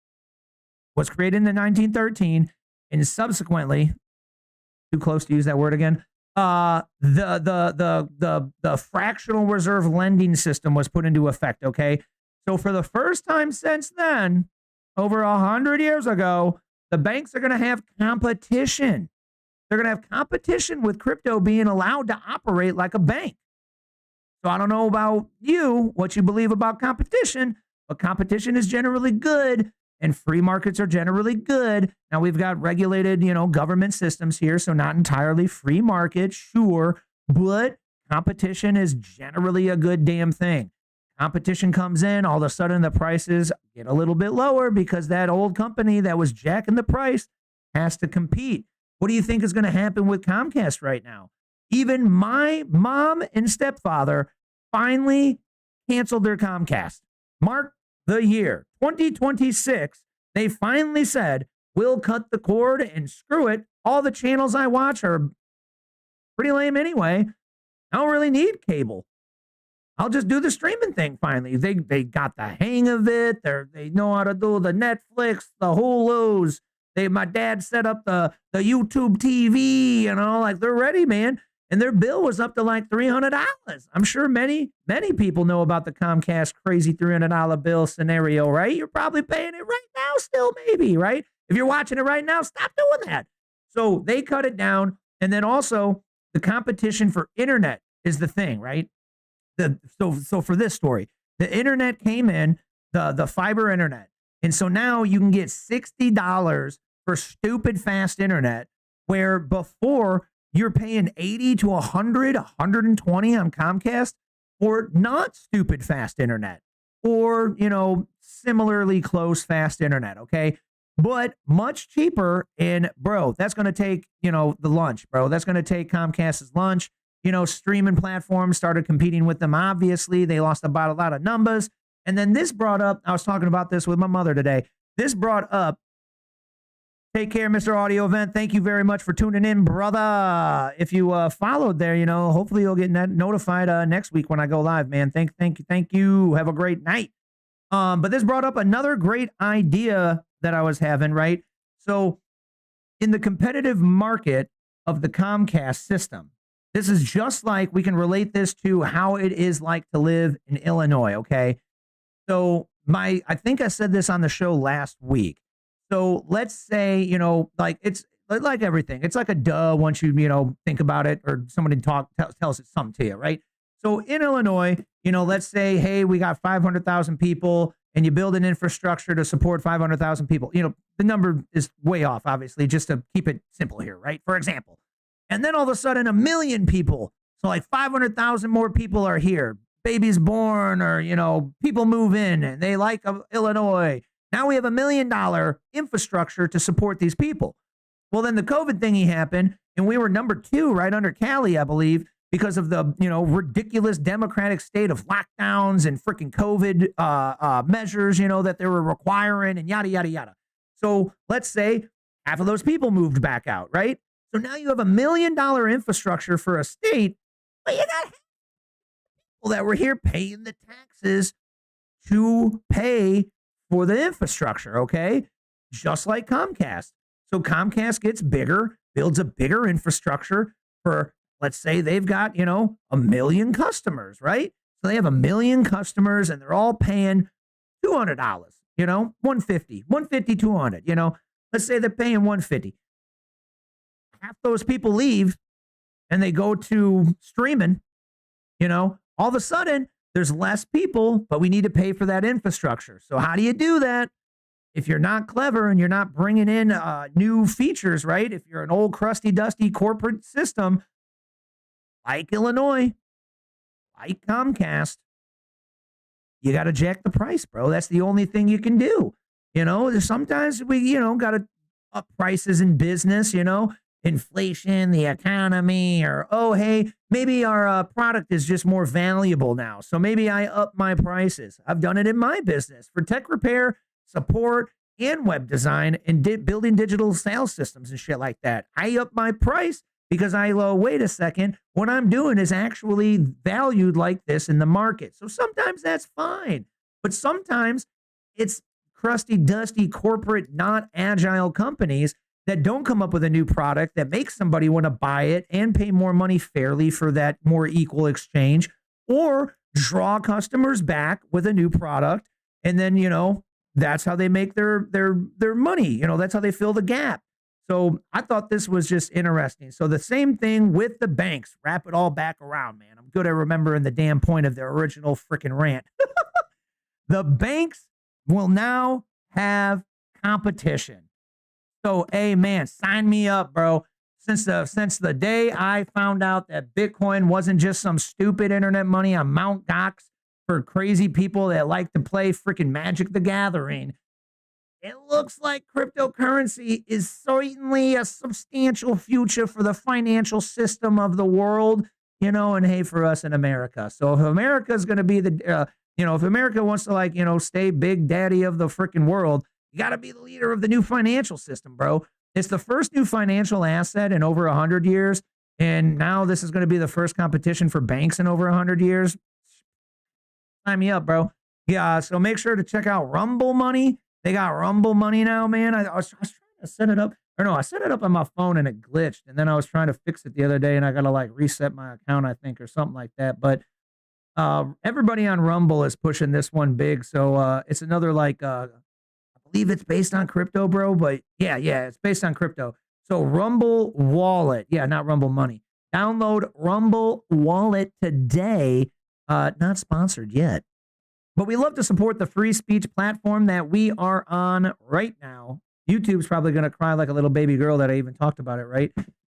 was created in 1913, and subsequently, too close to use that word again, the fractional reserve lending system was put into effect, okay? So for the first time since then, over 100 years ago, the banks are going to have competition. They're going to have competition with crypto being allowed to operate like a bank. So I don't know about you, what you believe about competition, but competition is generally good and free markets are generally good. Now we've got regulated, government systems here, so not entirely free market, sure, but competition is generally a good damn thing. Competition comes in, all of a sudden the prices get a little bit lower because that old company that was jacking the price has to compete. What do you think is going to happen with Comcast right now? Even my mom and stepfather finally canceled their Comcast. Mark the year 2026. They finally said, we'll cut the cord and screw it. All the channels I watch are pretty lame anyway. I don't really need cable. I'll just do the streaming thing finally. They got the hang of it. They know how to do the Netflix, the Hulus. My dad set up the YouTube TV, like they're ready, man. And their bill was up to like $300. I'm sure many people know about the Comcast crazy $300 bill scenario, right? You're probably paying it right now still, maybe, right? If you're watching it right now, stop doing that. So they cut it down. And then also the competition for internet is the thing, right? So for this story, the internet came in, the fiber internet. And so now you can get $60 for stupid fast internet, where before you're paying 80 to 100, 120 on Comcast for not stupid fast internet or, similarly close fast internet. Okay. But much cheaper. And bro, that's going to take, the lunch, bro. That's going to take Comcast's lunch. Streaming platforms started competing with them. Obviously, they lost about a lot of numbers. And then this brought up, I was talking about this with my mother today. This brought up, take care, Mr. Audio Event. Thank you very much for tuning in, brother. If you followed there, hopefully you'll get notified next week when I go live, man. Thank you. Have a great night. But this brought up another great idea that I was having, right? So in the competitive market of the Comcast system, this is just like, we can relate this to how it is like to live in Illinois, okay? So I think I said this on the show last week. So let's say, it's like everything. It's like a duh once you, think about it, or somebody tells it something to you, right? So in Illinois, let's say, hey, we got 500,000 people and you build an infrastructure to support 500,000 people. The number is way off, obviously, just to keep it simple here, right? For example. And then all of a sudden 1 million people, so like 500,000 more people are here. Babies born, or, people move in and they like Illinois. Now we have $1 million infrastructure to support these people. Well, then the COVID thingy happened and we were number 2 right under Cali, I believe, because of the, ridiculous democratic state of lockdowns and freaking COVID measures, that they were requiring and yada, yada, yada. So let's say half of those people moved back out, right? So now you have $1 million infrastructure for a state, but you got people that were here paying the taxes to pay for the infrastructure, okay? Just like Comcast. So Comcast gets bigger, builds a bigger infrastructure for, let's say they've got, 1 million customers, right? So they have 1 million customers and they're all paying $200, $150, $200, let's say they're paying $150. Half those people leave and they go to streaming, all of a sudden there's less people, but we need to pay for that infrastructure. So how do you do that? If you're not clever and you're not bringing in new features, right? If you're an old crusty, dusty corporate system like Illinois, like Comcast, you got to jack the price, bro. That's the only thing you can do. Sometimes we, got to up prices in business, inflation, the economy, or, oh, hey, maybe our product is just more valuable now. So maybe I up my prices. I've done it in my business for tech repair, support, and web design and building digital sales systems and shit like that. I up my price because I wait a second, what I'm doing is actually valued like this in the market. So sometimes that's fine, but sometimes it's crusty, dusty, corporate, not agile companies that don't come up with a new product that makes somebody want to buy it and pay more money fairly for that more equal exchange, or draw customers back with a new product. And then, you know, that's how they make their money. You know, that's how they fill the gap. So I thought this was just interesting. So the same thing with the banks. Wrap it all back around, man. I'm good at remembering the damn point of their original freaking rant. The banks will now have competition. So, hey, man, sign me up, bro. Since the day I found out that Bitcoin wasn't just some stupid internet money on Mount Gox for crazy people that like to play freaking Magic the Gathering, it looks like cryptocurrency is certainly a substantial future for the financial system of the world, you know, and hey, for us in America. So if America is going to be the, if America wants to, like, stay big daddy of the freaking world, you got to be the leader of the new financial system, bro. It's the first new financial asset in over 100 years. And now this is going to be the first competition for banks in over 100 years. Sign me up, bro. Yeah, so make sure to check out Rumble Money. They got Rumble Money now, man. I was trying to set it up. Or no, I set it up on my phone and it glitched. And then I was trying to fix it the other day and I got to like reset my account, I think, or something like that. But everybody on Rumble is pushing this one big. So it's another like, I believe it's based on crypto, bro. But yeah, it's based on crypto. So Rumble Wallet. Yeah, not Rumble Money. Download Rumble Wallet today. Not sponsored yet. But we love to support the free speech platform that we are on right now. YouTube's probably going to cry like a little baby girl that I even talked about it, right?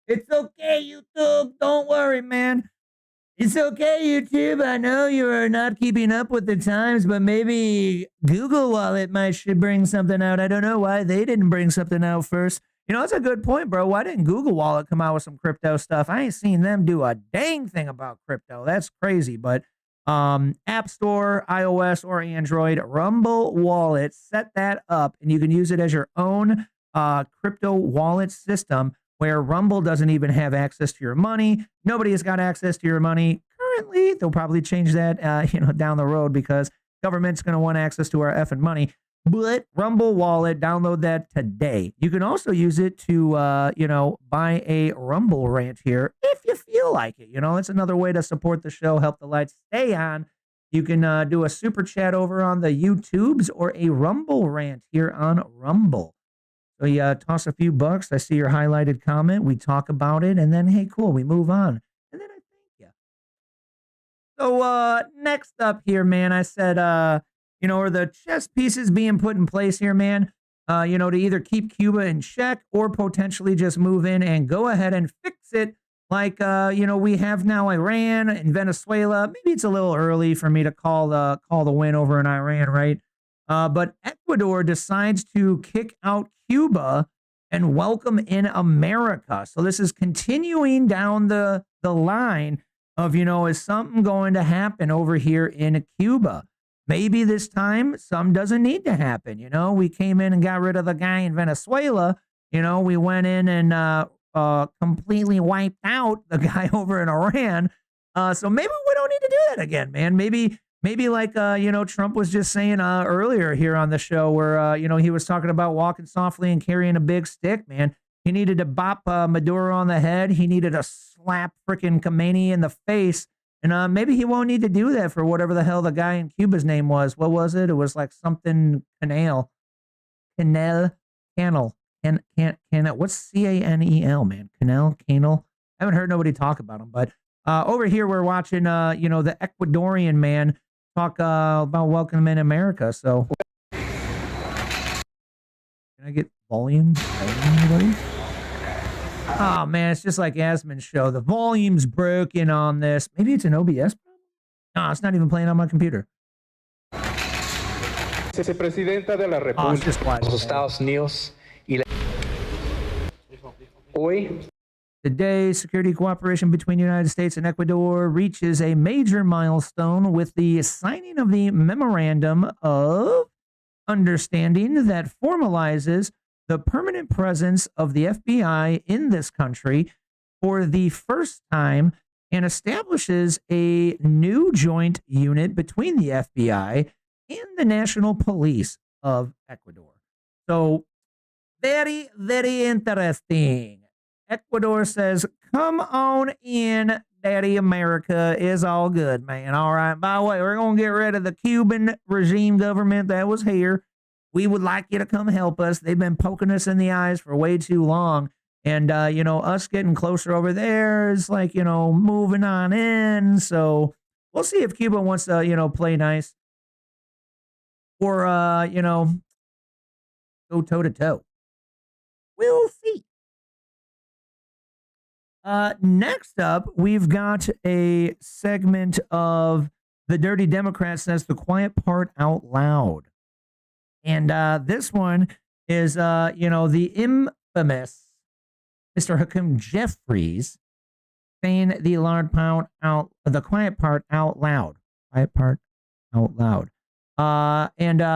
It's okay, YouTube. Don't worry, man. It's okay, YouTube. I know you are not keeping up with the times, but maybe Google Wallet should bring something out. I don't know why they didn't bring something out first. You know, that's a good point, bro. Why didn't Google Wallet come out with some crypto stuff? I ain't seen them do a dang thing about crypto. That's crazy, but App Store, iOS or Android, Rumble Wallet, set that up and you can use it as your own crypto wallet system where Rumble doesn't even have access to your money. Nobody has got access to your money currently. They'll probably change that, down the road because government's going to want access to our effing money. But Rumble Wallet, download that today. You can also use it to, buy a Rumble rant here if you feel like it. You know, it's another way to support the show, help the lights stay on. You can do a super chat over on the YouTubes or a Rumble rant here on Rumble. So you toss a few bucks. I see your highlighted comment. We talk about it, and then, hey, cool, we move on. And then I thank you. So next up here, man, I said, are the chess pieces being put in place here, man, to either keep Cuba in check or potentially just move in and go ahead and fix it like, we have now Iran and Venezuela. Maybe it's a little early for me to call the win over in Iran, right? But Ecuador decides to kick out Cuba and welcome in America. So this is continuing down the line of, is something going to happen over here in Cuba? Maybe this time some doesn't need to happen. We came in and got rid of the guy in Venezuela. We went in and completely wiped out the guy over in Iran. So maybe we don't need to do that again, man. Maybe like, Trump was just saying earlier here on the show where, he was talking about walking softly and carrying a big stick, man. He needed to bop Maduro on the head. He needed to slap freaking Khomeini in the face. And maybe he won't need to do that for whatever the hell the guy in Cuba's name was. What was it? It was like something Canel. What's C-A-N-E-L, man? Canel. I haven't heard nobody talk about him. But over here we're watching, the Ecuadorian man talk about welcoming in America. So can I get volume? Anybody? Oh, man, it's just like Asman's show. The volume's broken on this. Maybe it's an OBS problem? No, it's not even playing on my computer.
Vicepresidenta de la República de los Estados Unidos y
Today, security cooperation between the United States and Ecuador reaches a major milestone with the signing of the Memorandum of Understanding that formalizes the permanent presence of the FBI in this country for the first time and establishes a new joint unit between the FBI and the National Police of Ecuador. So, very, very interesting. Ecuador says, come on in, Daddy America is all good, man. All right. By the way, we're going to get rid of the Cuban regime government that was here. We would like you to come help us. They've been poking us in the eyes for way too long. And, us getting closer over there is like, moving on in. So we'll see if Cuba wants to, play nice or, go toe to toe. We'll see. Next up, we've got a segment of The Dirty Democrat Says the Quiet Part Out Loud. And this one is, the infamous Mr. Hakeem Jeffries saying the quiet part out loud. Quiet part out loud.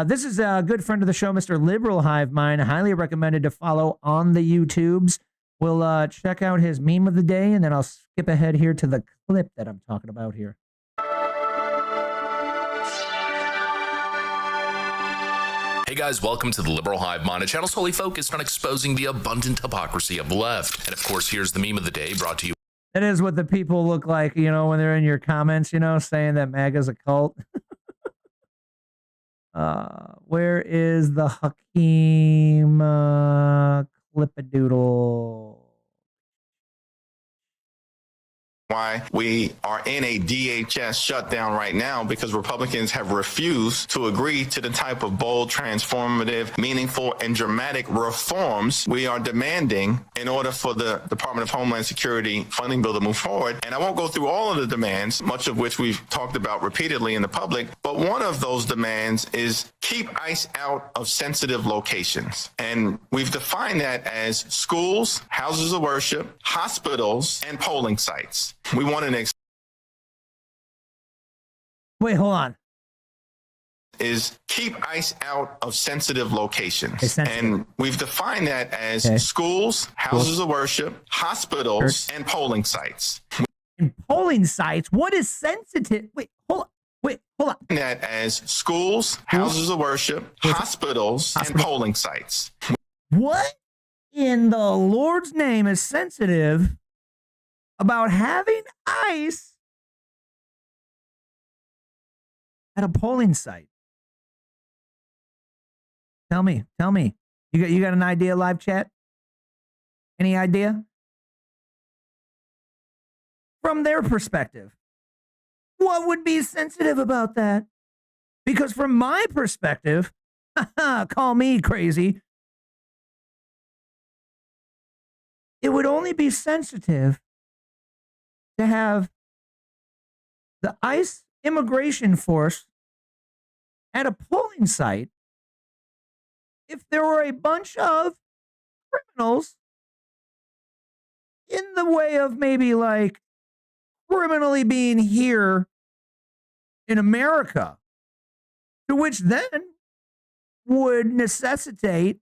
This is a good friend of the show, Mr. Liberal Hive Mind, highly recommended to follow on the YouTubes. We'll check out his meme of the day, and then I'll skip ahead here to the clip that I'm talking about here.
Hey guys, welcome to the Liberal Hive Mind, a channel solely focused on exposing the abundant hypocrisy of the left. And of course, here's the meme of the day brought to you.
That is what the people look like, when they're in your comments, saying that MAGA's a cult. Where is the Hakeem Clipadoodle?
Why we are in a DHS shutdown right now, because Republicans have refused to agree to the type of bold, transformative, meaningful, and dramatic reforms we are demanding in order for the Department of Homeland Security funding bill to move forward. And I won't go through all of the demands, much of which we've talked about repeatedly in the public, but one of those demands is keep ICE out of sensitive locations. And we've defined that as schools, houses of worship, hospitals, and polling sites. We want an
Wait, hold on.
Is keep ICE out of sensitive locations.
Sensitive.
And we've defined that as schools, houses of worship, hospitals, and polling sites.
And polling sites? What is sensitive? Wait, hold on.
That as schools, houses of worship, hospitals, and polling sites.
What in the Lord's name is sensitive about having ICE at a polling site? Tell me. You got an idea, live chat? Any idea? From their perspective, what would be sensitive about that? Because from my perspective, call me crazy, it would only be sensitive to have the ICE immigration force at a polling site if there were a bunch of criminals in the way of maybe like criminally being here in America, to which then would necessitate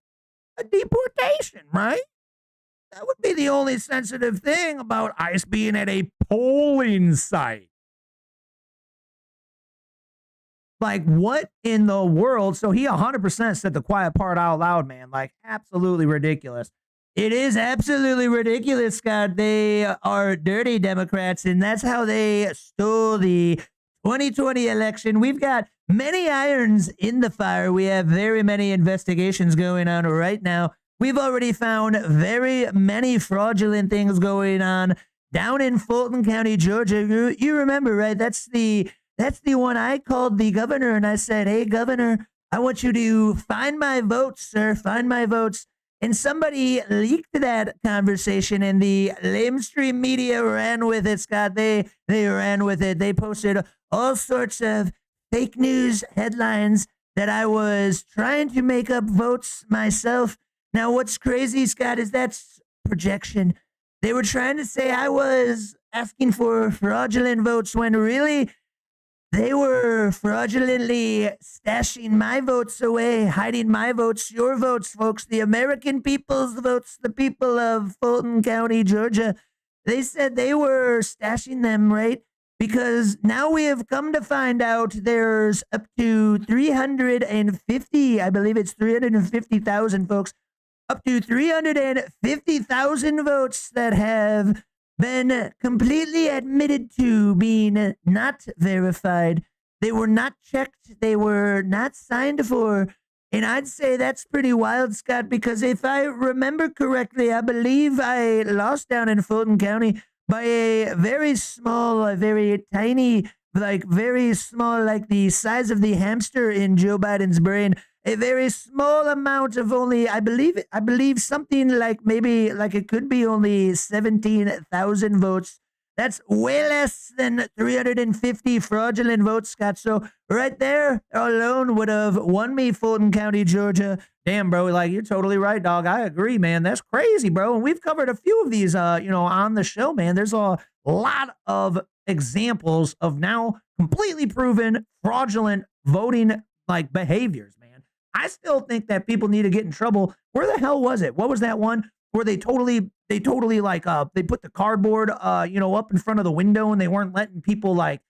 a deportation, right? That would be the only sensitive thing about ICE being at a polling site. Like, what in the world? So he 100% said the quiet part out loud, man. Like, absolutely ridiculous. It is absolutely ridiculous, Scott. They are dirty Democrats, and that's how they stole the 2020 election. We've got many irons in the fire. We have very many investigations going on right now. We've already found very many fraudulent things going on down in Fulton County, Georgia. You remember, right? That's the one I called the governor, and I said, hey, governor, I want you to find my votes, sir, find my votes. And somebody leaked that conversation, and the lamestream media ran with it, Scott. They ran with it. They posted all sorts of fake news headlines that I was trying to make up votes myself. Now, what's crazy, Scott, is that's projection. They were trying to say I was asking for fraudulent votes when really they were fraudulently stashing my votes away, hiding my votes, your votes, folks, the American people's votes, the people of Fulton County, Georgia. They said they were stashing them, right? Because now we have come to find out there's up to 350, I believe it's 350,000 folks, up to 350,000 votes that have been completely admitted to being not verified. They were not checked. They were not signed for. And I'd say that's pretty wild, Scott, because if I remember correctly, I believe I lost down in Fulton County by a very small, a very tiny, like very small, like the size of the hamster in Joe Biden's brain. A very small amount of only, I believe something like maybe like it could be only 17,000 votes. That's way less than 350 fraudulent votes, Scott. So right there alone would have won me Fulton County, Georgia. Damn, bro, like you're totally right, dog. I agree, man. That's crazy, bro. And we've covered a few of these, on the show, man. There's a lot of examples of now completely proven fraudulent voting like behaviors, man. I still think that people need to get in trouble. Where the hell was it? What was that one where they totally like they put the cardboard up in front of the window and they weren't letting people like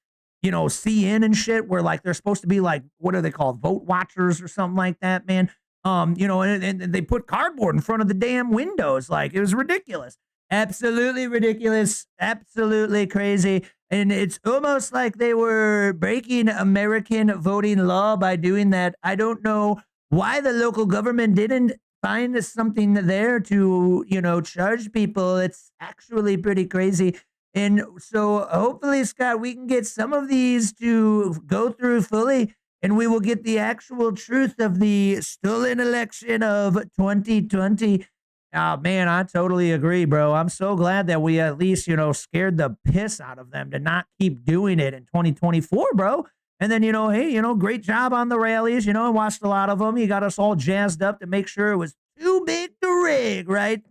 see in and shit, where like they're supposed to be like, what are they called, vote watchers or something like that, man. And they put cardboard in front of the damn windows. Like, it was ridiculous. Absolutely ridiculous. Absolutely crazy. And it's almost like they were breaking American voting law by doing that. I don't know why the local government didn't find something there to, charge people. It's actually pretty crazy. And so hopefully, Scott, we can get some of these to go through fully, and we will get the actual truth of the stolen election of 2020. Oh, man, I totally agree, bro. I'm so glad that we at least, scared the piss out of them to not keep doing it in 2024, bro. And then, hey, great job on the rallies. I watched a lot of them. You got us all jazzed up to make sure it was too big to rig, right?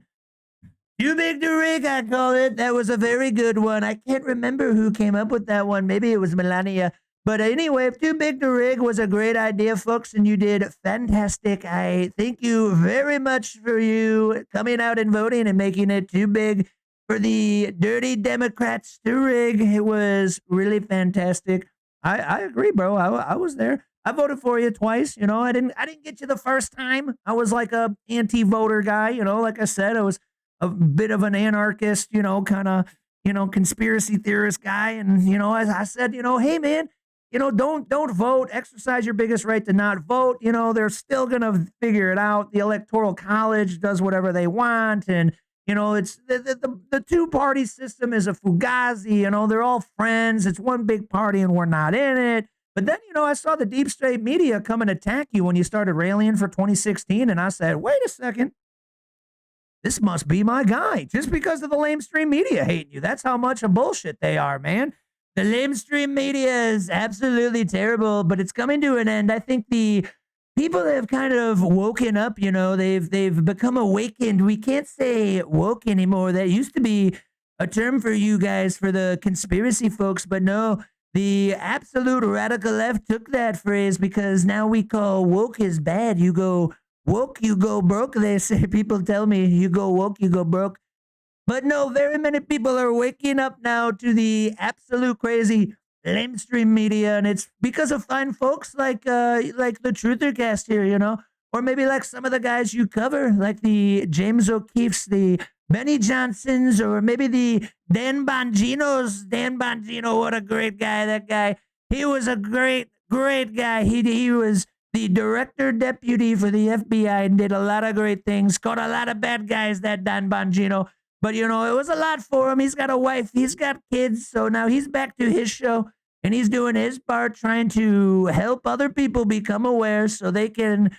Too big to rig, I call it. That was a very good one. I can't remember who came up with that one. Maybe it was Melania. But anyway, too big to rig was a great idea, folks, and you did fantastic. I thank you very much for you coming out and voting and making it too big for the dirty Democrats to rig. It was really fantastic. I agree, bro. I was there. I voted for you twice. I didn't get you the first time. I was like a anti-voter guy. Like I said, I was a bit of an anarchist. Kind of conspiracy theorist guy. And as I said, hey man, don't vote. Exercise your biggest right to not vote. They're still gonna figure it out. The Electoral College does whatever they want, and it's the two-party system is a fugazi. They're all friends. It's one big party, and we're not in it. But then, I saw the deep state media come and attack you when you started rallying for 2016, and I said, wait a second. This must be my guy, just because of the lamestream media hating you. That's how much of bullshit they are, man. The lamestream media is absolutely terrible, but it's coming to an end. I think the people have kind of woken up, they've become awakened. We can't say woke anymore. That used to be a term for you guys, for the conspiracy folks, but no, the absolute radical left took that phrase because now we call woke is bad. You go woke, you go broke. They say, people tell me, you go woke, you go broke. But no, very many people are waking up now to the absolute crazy lamestream media, and it's because of fine folks like the Truthercast here, or maybe like some of the guys you cover, like the James O'Keefe's, the Benny Johnsons, or maybe the Dan Bonginos. Dan Bongino, what a great guy! That guy, he was a great guy. He was the director deputy for the FBI and did a lot of great things. Caught a lot of bad guys. That Dan Bongino. But, it was a lot for him. He's got a wife. He's got kids. So now he's back to his show, and he's doing his part trying to help other people become aware so they can,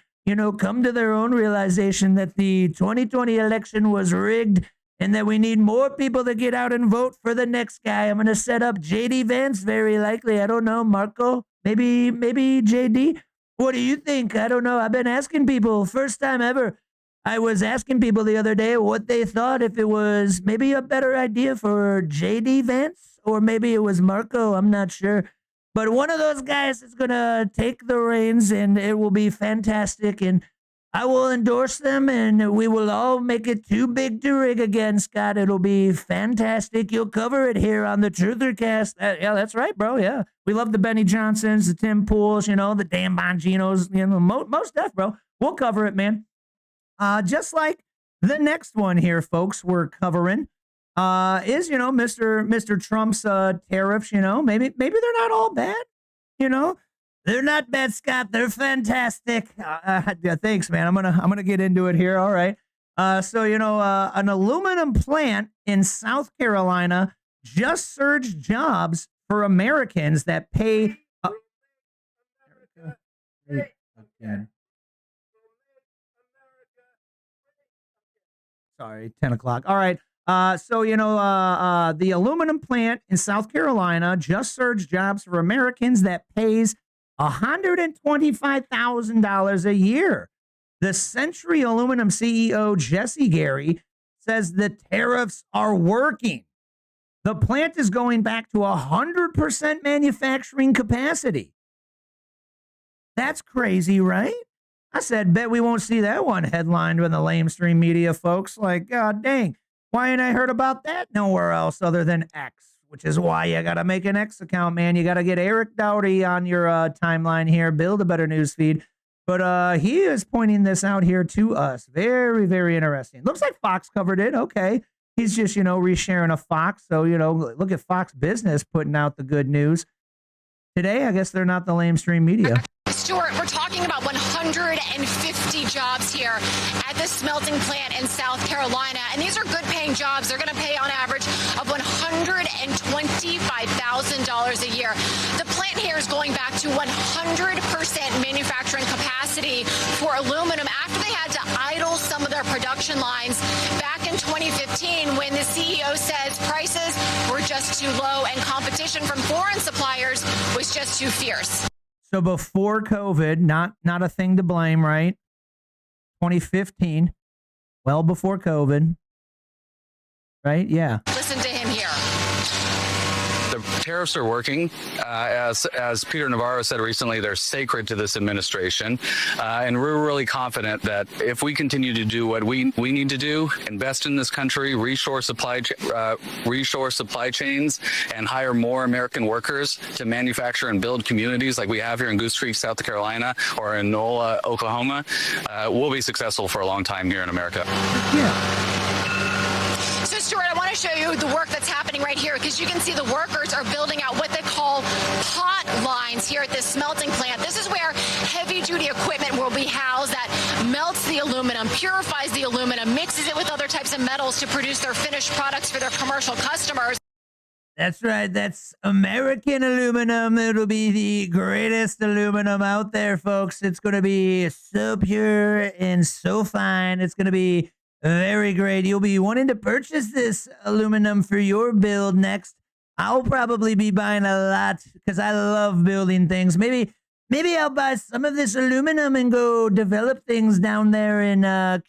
come to their own realization that the 2020 election was rigged and that we need more people to get out and vote for the next guy. I'm going to set up J.D. Vance, very likely. I don't know. Marco, maybe J.D. What do you think? I don't know. I've been asking people, first time ever. I was asking people the other day what they thought, if it was maybe a better idea for JD Vance or maybe it was Marco. I'm not sure. But one of those guys is going to take the reins and it will be fantastic. And I will endorse them and we will all make it too big to rig again, Scott. It'll be fantastic. You'll cover it here on the Truthercast. Yeah, that's right, bro. Yeah. We love the Benny Johnsons, the Tim Pools, you know, the Dan Bonginos, you know, most stuff, bro. We'll cover it, man. Just like the next one here, folks, we're covering is, you know, Mr. Trump's tariffs, you know, maybe they're not all bad, you know. They're not bad, Scott. They're fantastic. Thanks, man. I'm gonna get into it here. All right. So you know, an aluminum plant in South Carolina just surged jobs for Americans that pay. Sorry, 10 o'clock. All right. So, you know, the aluminum plant in South Carolina just surged jobs for Americans that pays $125,000 a year. The Century Aluminum CEO, Jesse Gary, says the tariffs are working. The plant is going back to 100% manufacturing capacity. That's crazy, right? I said, bet we won't see that one headlined in the lamestream media, folks. Like, God dang, why ain't I heard about that nowhere else other than X? Which is why you got to make an X account, man. You got to get Eric Dowdy on your timeline here, build a better news feed. But he is pointing this out here to us. Very, very interesting. Looks like Fox covered it. Okay. He's just, you know, resharing a Fox. So, you know, look at Fox Business putting out the good news. Today, I guess they're not the lamestream media.
Stuart, we're talking about 150 jobs here at the smelting plant in South Carolina. And these are good paying jobs. They're going to pay on average of $125,000 a year. The plant here is going back to 100% manufacturing capacity for aluminum after they had to idle some of their production lines back in 2015 when the CEO says prices were just too low and competition from foreign suppliers was just too fierce.
So before COVID, not a thing to blame, right? 2015, well before COVID, right? Yeah.
Listen to him here.
The tariffs are working. As Peter Navarro said recently, they're sacred to this administration. And we're really confident that if we continue to do what we need to do, invest in this country, reshore supply chains, and hire more American workers to manufacture and build communities like we have here in Goose Creek, South Carolina, or in NOLA, Oklahoma, we'll be successful for a long time here in America.
Yeah.
So, Stuart, I want to show you the work that's happening right here because you can see the workers are building out what they call pot lines here at this smelting plant. This is where heavy-duty equipment will be housed that melts the aluminum, purifies the aluminum, mixes it with other types of metals to produce their finished products for their commercial customers.
That's right. That's American aluminum. It'll be the greatest aluminum out there, folks. It's going to be so pure and so fine. It's going to be very great. You'll be wanting to purchase this aluminum for your build next. I'll probably be buying a lot because I love building things. Maybe I'll buy some of this aluminum and go develop things down there in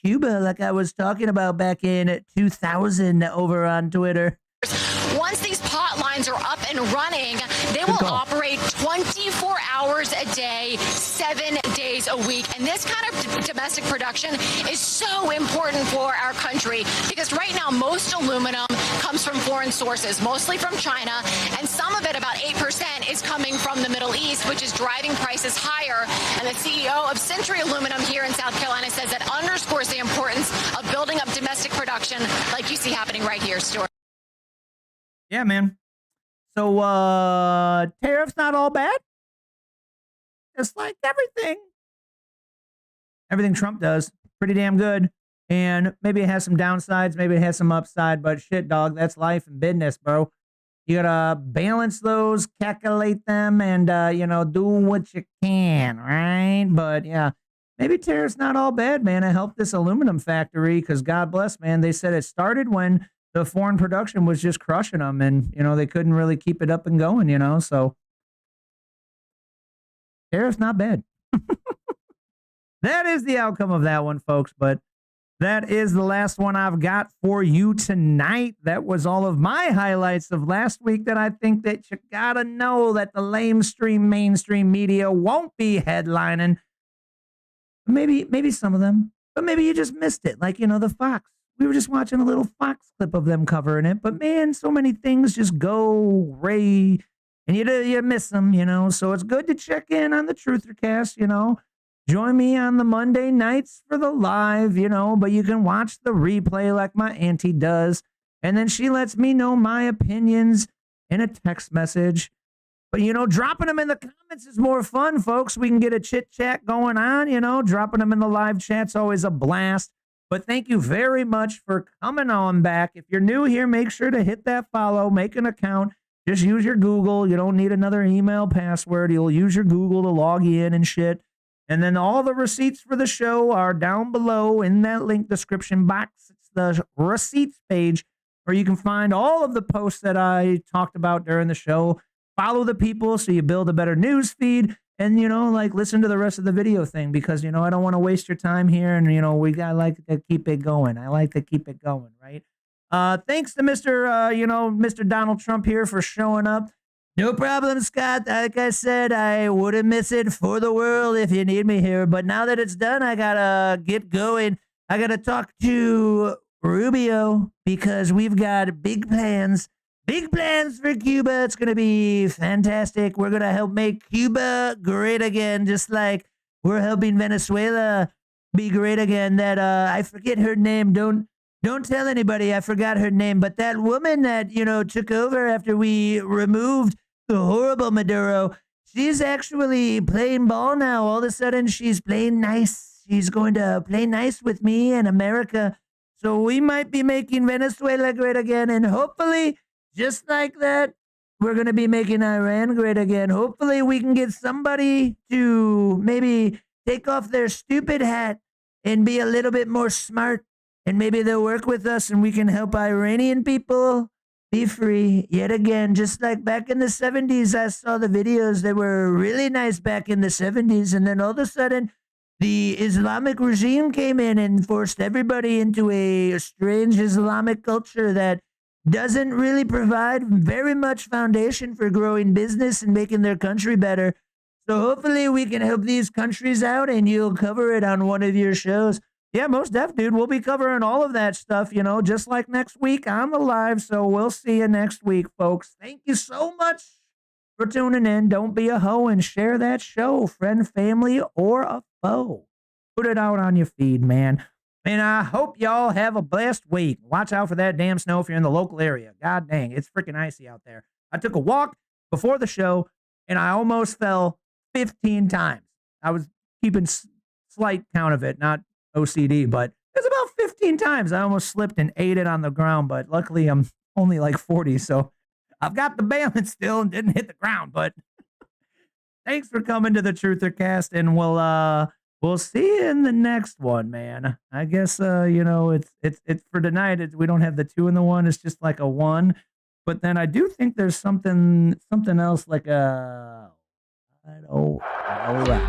Cuba like I was talking about back in 2000 over on Twitter.
Once these pot lines are up and running, they will operate 24 hours a day, 7 days a week. And this kind of domestic production is so important for our country because right now most aluminum comes from foreign sources, mostly from China, and some of it, about 8%, is coming from the Middle East, which is driving prices higher. And the CEO of Century Aluminum here in South Carolina says that underscores the importance of building up domestic production like you see happening right here, Stuart.
Yeah, man. So tariffs not all bad. Just like everything Trump does, pretty damn good. And maybe it has some downsides, maybe it has some upside, but shit, dog, that's life and business, bro. You gotta balance those, calculate them, and you know, do what you can, right? But yeah, maybe tariffs not all bad, man. I helped this aluminum factory because God bless, man. They said it started when the foreign production was just crushing them, and you know they couldn't really keep it up and going, you know. So tariffs not bad. That is the outcome of that one, folks. But that is the last one I've got for you tonight. That was all of my highlights of last week that I think that you gotta know that the mainstream media won't be headlining. Maybe some of them, but maybe you just missed it. Like, the Fox. We were just watching a little Fox clip of them covering it, but man, so many things just go Ray, and you miss them, So it's good to check in on the Truthercast, Join me on the Monday nights for the live, but you can watch the replay like my auntie does. And then she lets me know my opinions in a text message. But, dropping them in the comments is more fun, folks. We can get a chit chat going on, dropping them in the live chat's always a blast. But thank you very much for coming on back. If you're new here, make sure to hit that follow, make an account. Just use your Google. You don't need another email password. You'll use your Google to log in and shit. And then all the receipts for the show are down below in that link description box. It's the receipts page where you can find all of the posts that I talked about during the show. Follow the people so you build a better news feed. And, listen to the rest of the video thing because, I don't want to waste your time here. And, I like to keep it going. I like to keep it going, right? Thanks to Mr. Donald Trump here for showing up. No problem, Scott. Like I said, I wouldn't miss it for the world if you need me here. But now that it's done, I gotta get going. I gotta talk to Rubio because we've got big plans. Big plans for Cuba. It's gonna be fantastic. We're gonna help make Cuba great again, just like we're helping Venezuela be great again. That I forget her name. Don't tell anybody. I forgot her name. But that woman that took over after we removed the horrible Maduro, she's actually playing ball now. All of a sudden, she's playing nice. She's going to play nice with me and America. So we might be making Venezuela great again. And hopefully, just like that, we're going to be making Iran great again. Hopefully, we can get somebody to maybe take off their stupid hat and be a little bit more smart. And maybe they'll work with us and we can help Iranian people be free yet again. Just like back in the 70s, I saw the videos. They were really nice back in the 70s. And then all of a sudden, the Islamic regime came in and forced everybody into a strange Islamic culture that doesn't really provide very much foundation for growing business and making their country better. So hopefully we can help these countries out and you'll cover it on one of your shows. Yeah, most def, dude. We'll be covering all of that stuff, just like next week on the live. So we'll see you next week, folks. Thank you so much for tuning in. Don't be a hoe and share that show, friend, family, or a foe. Put it out on your feed, man. And I hope y'all have a blessed week. Watch out for that damn snow if you're in the local area. God dang, it's freaking icy out there. I took a walk before the show, and I almost fell 15 times. I was keeping slight count of it, not OCD, but it's about 15 times. I almost slipped and ate it on the ground, but luckily I'm only like 40, so I've got the balance still and didn't hit the ground. But thanks for coming to the Truthercast, and we'll see you in the next one, man. I guess it's for tonight. We don't have the 2 and the 1. It's just like a 1. But then I do think there's something else like a all right.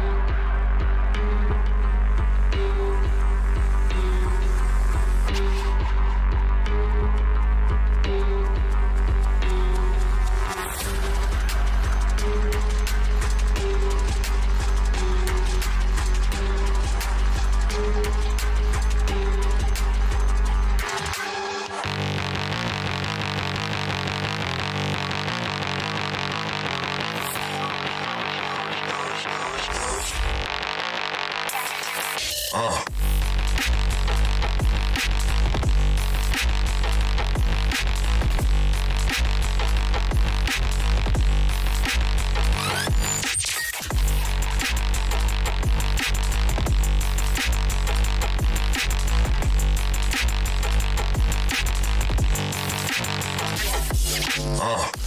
Oh.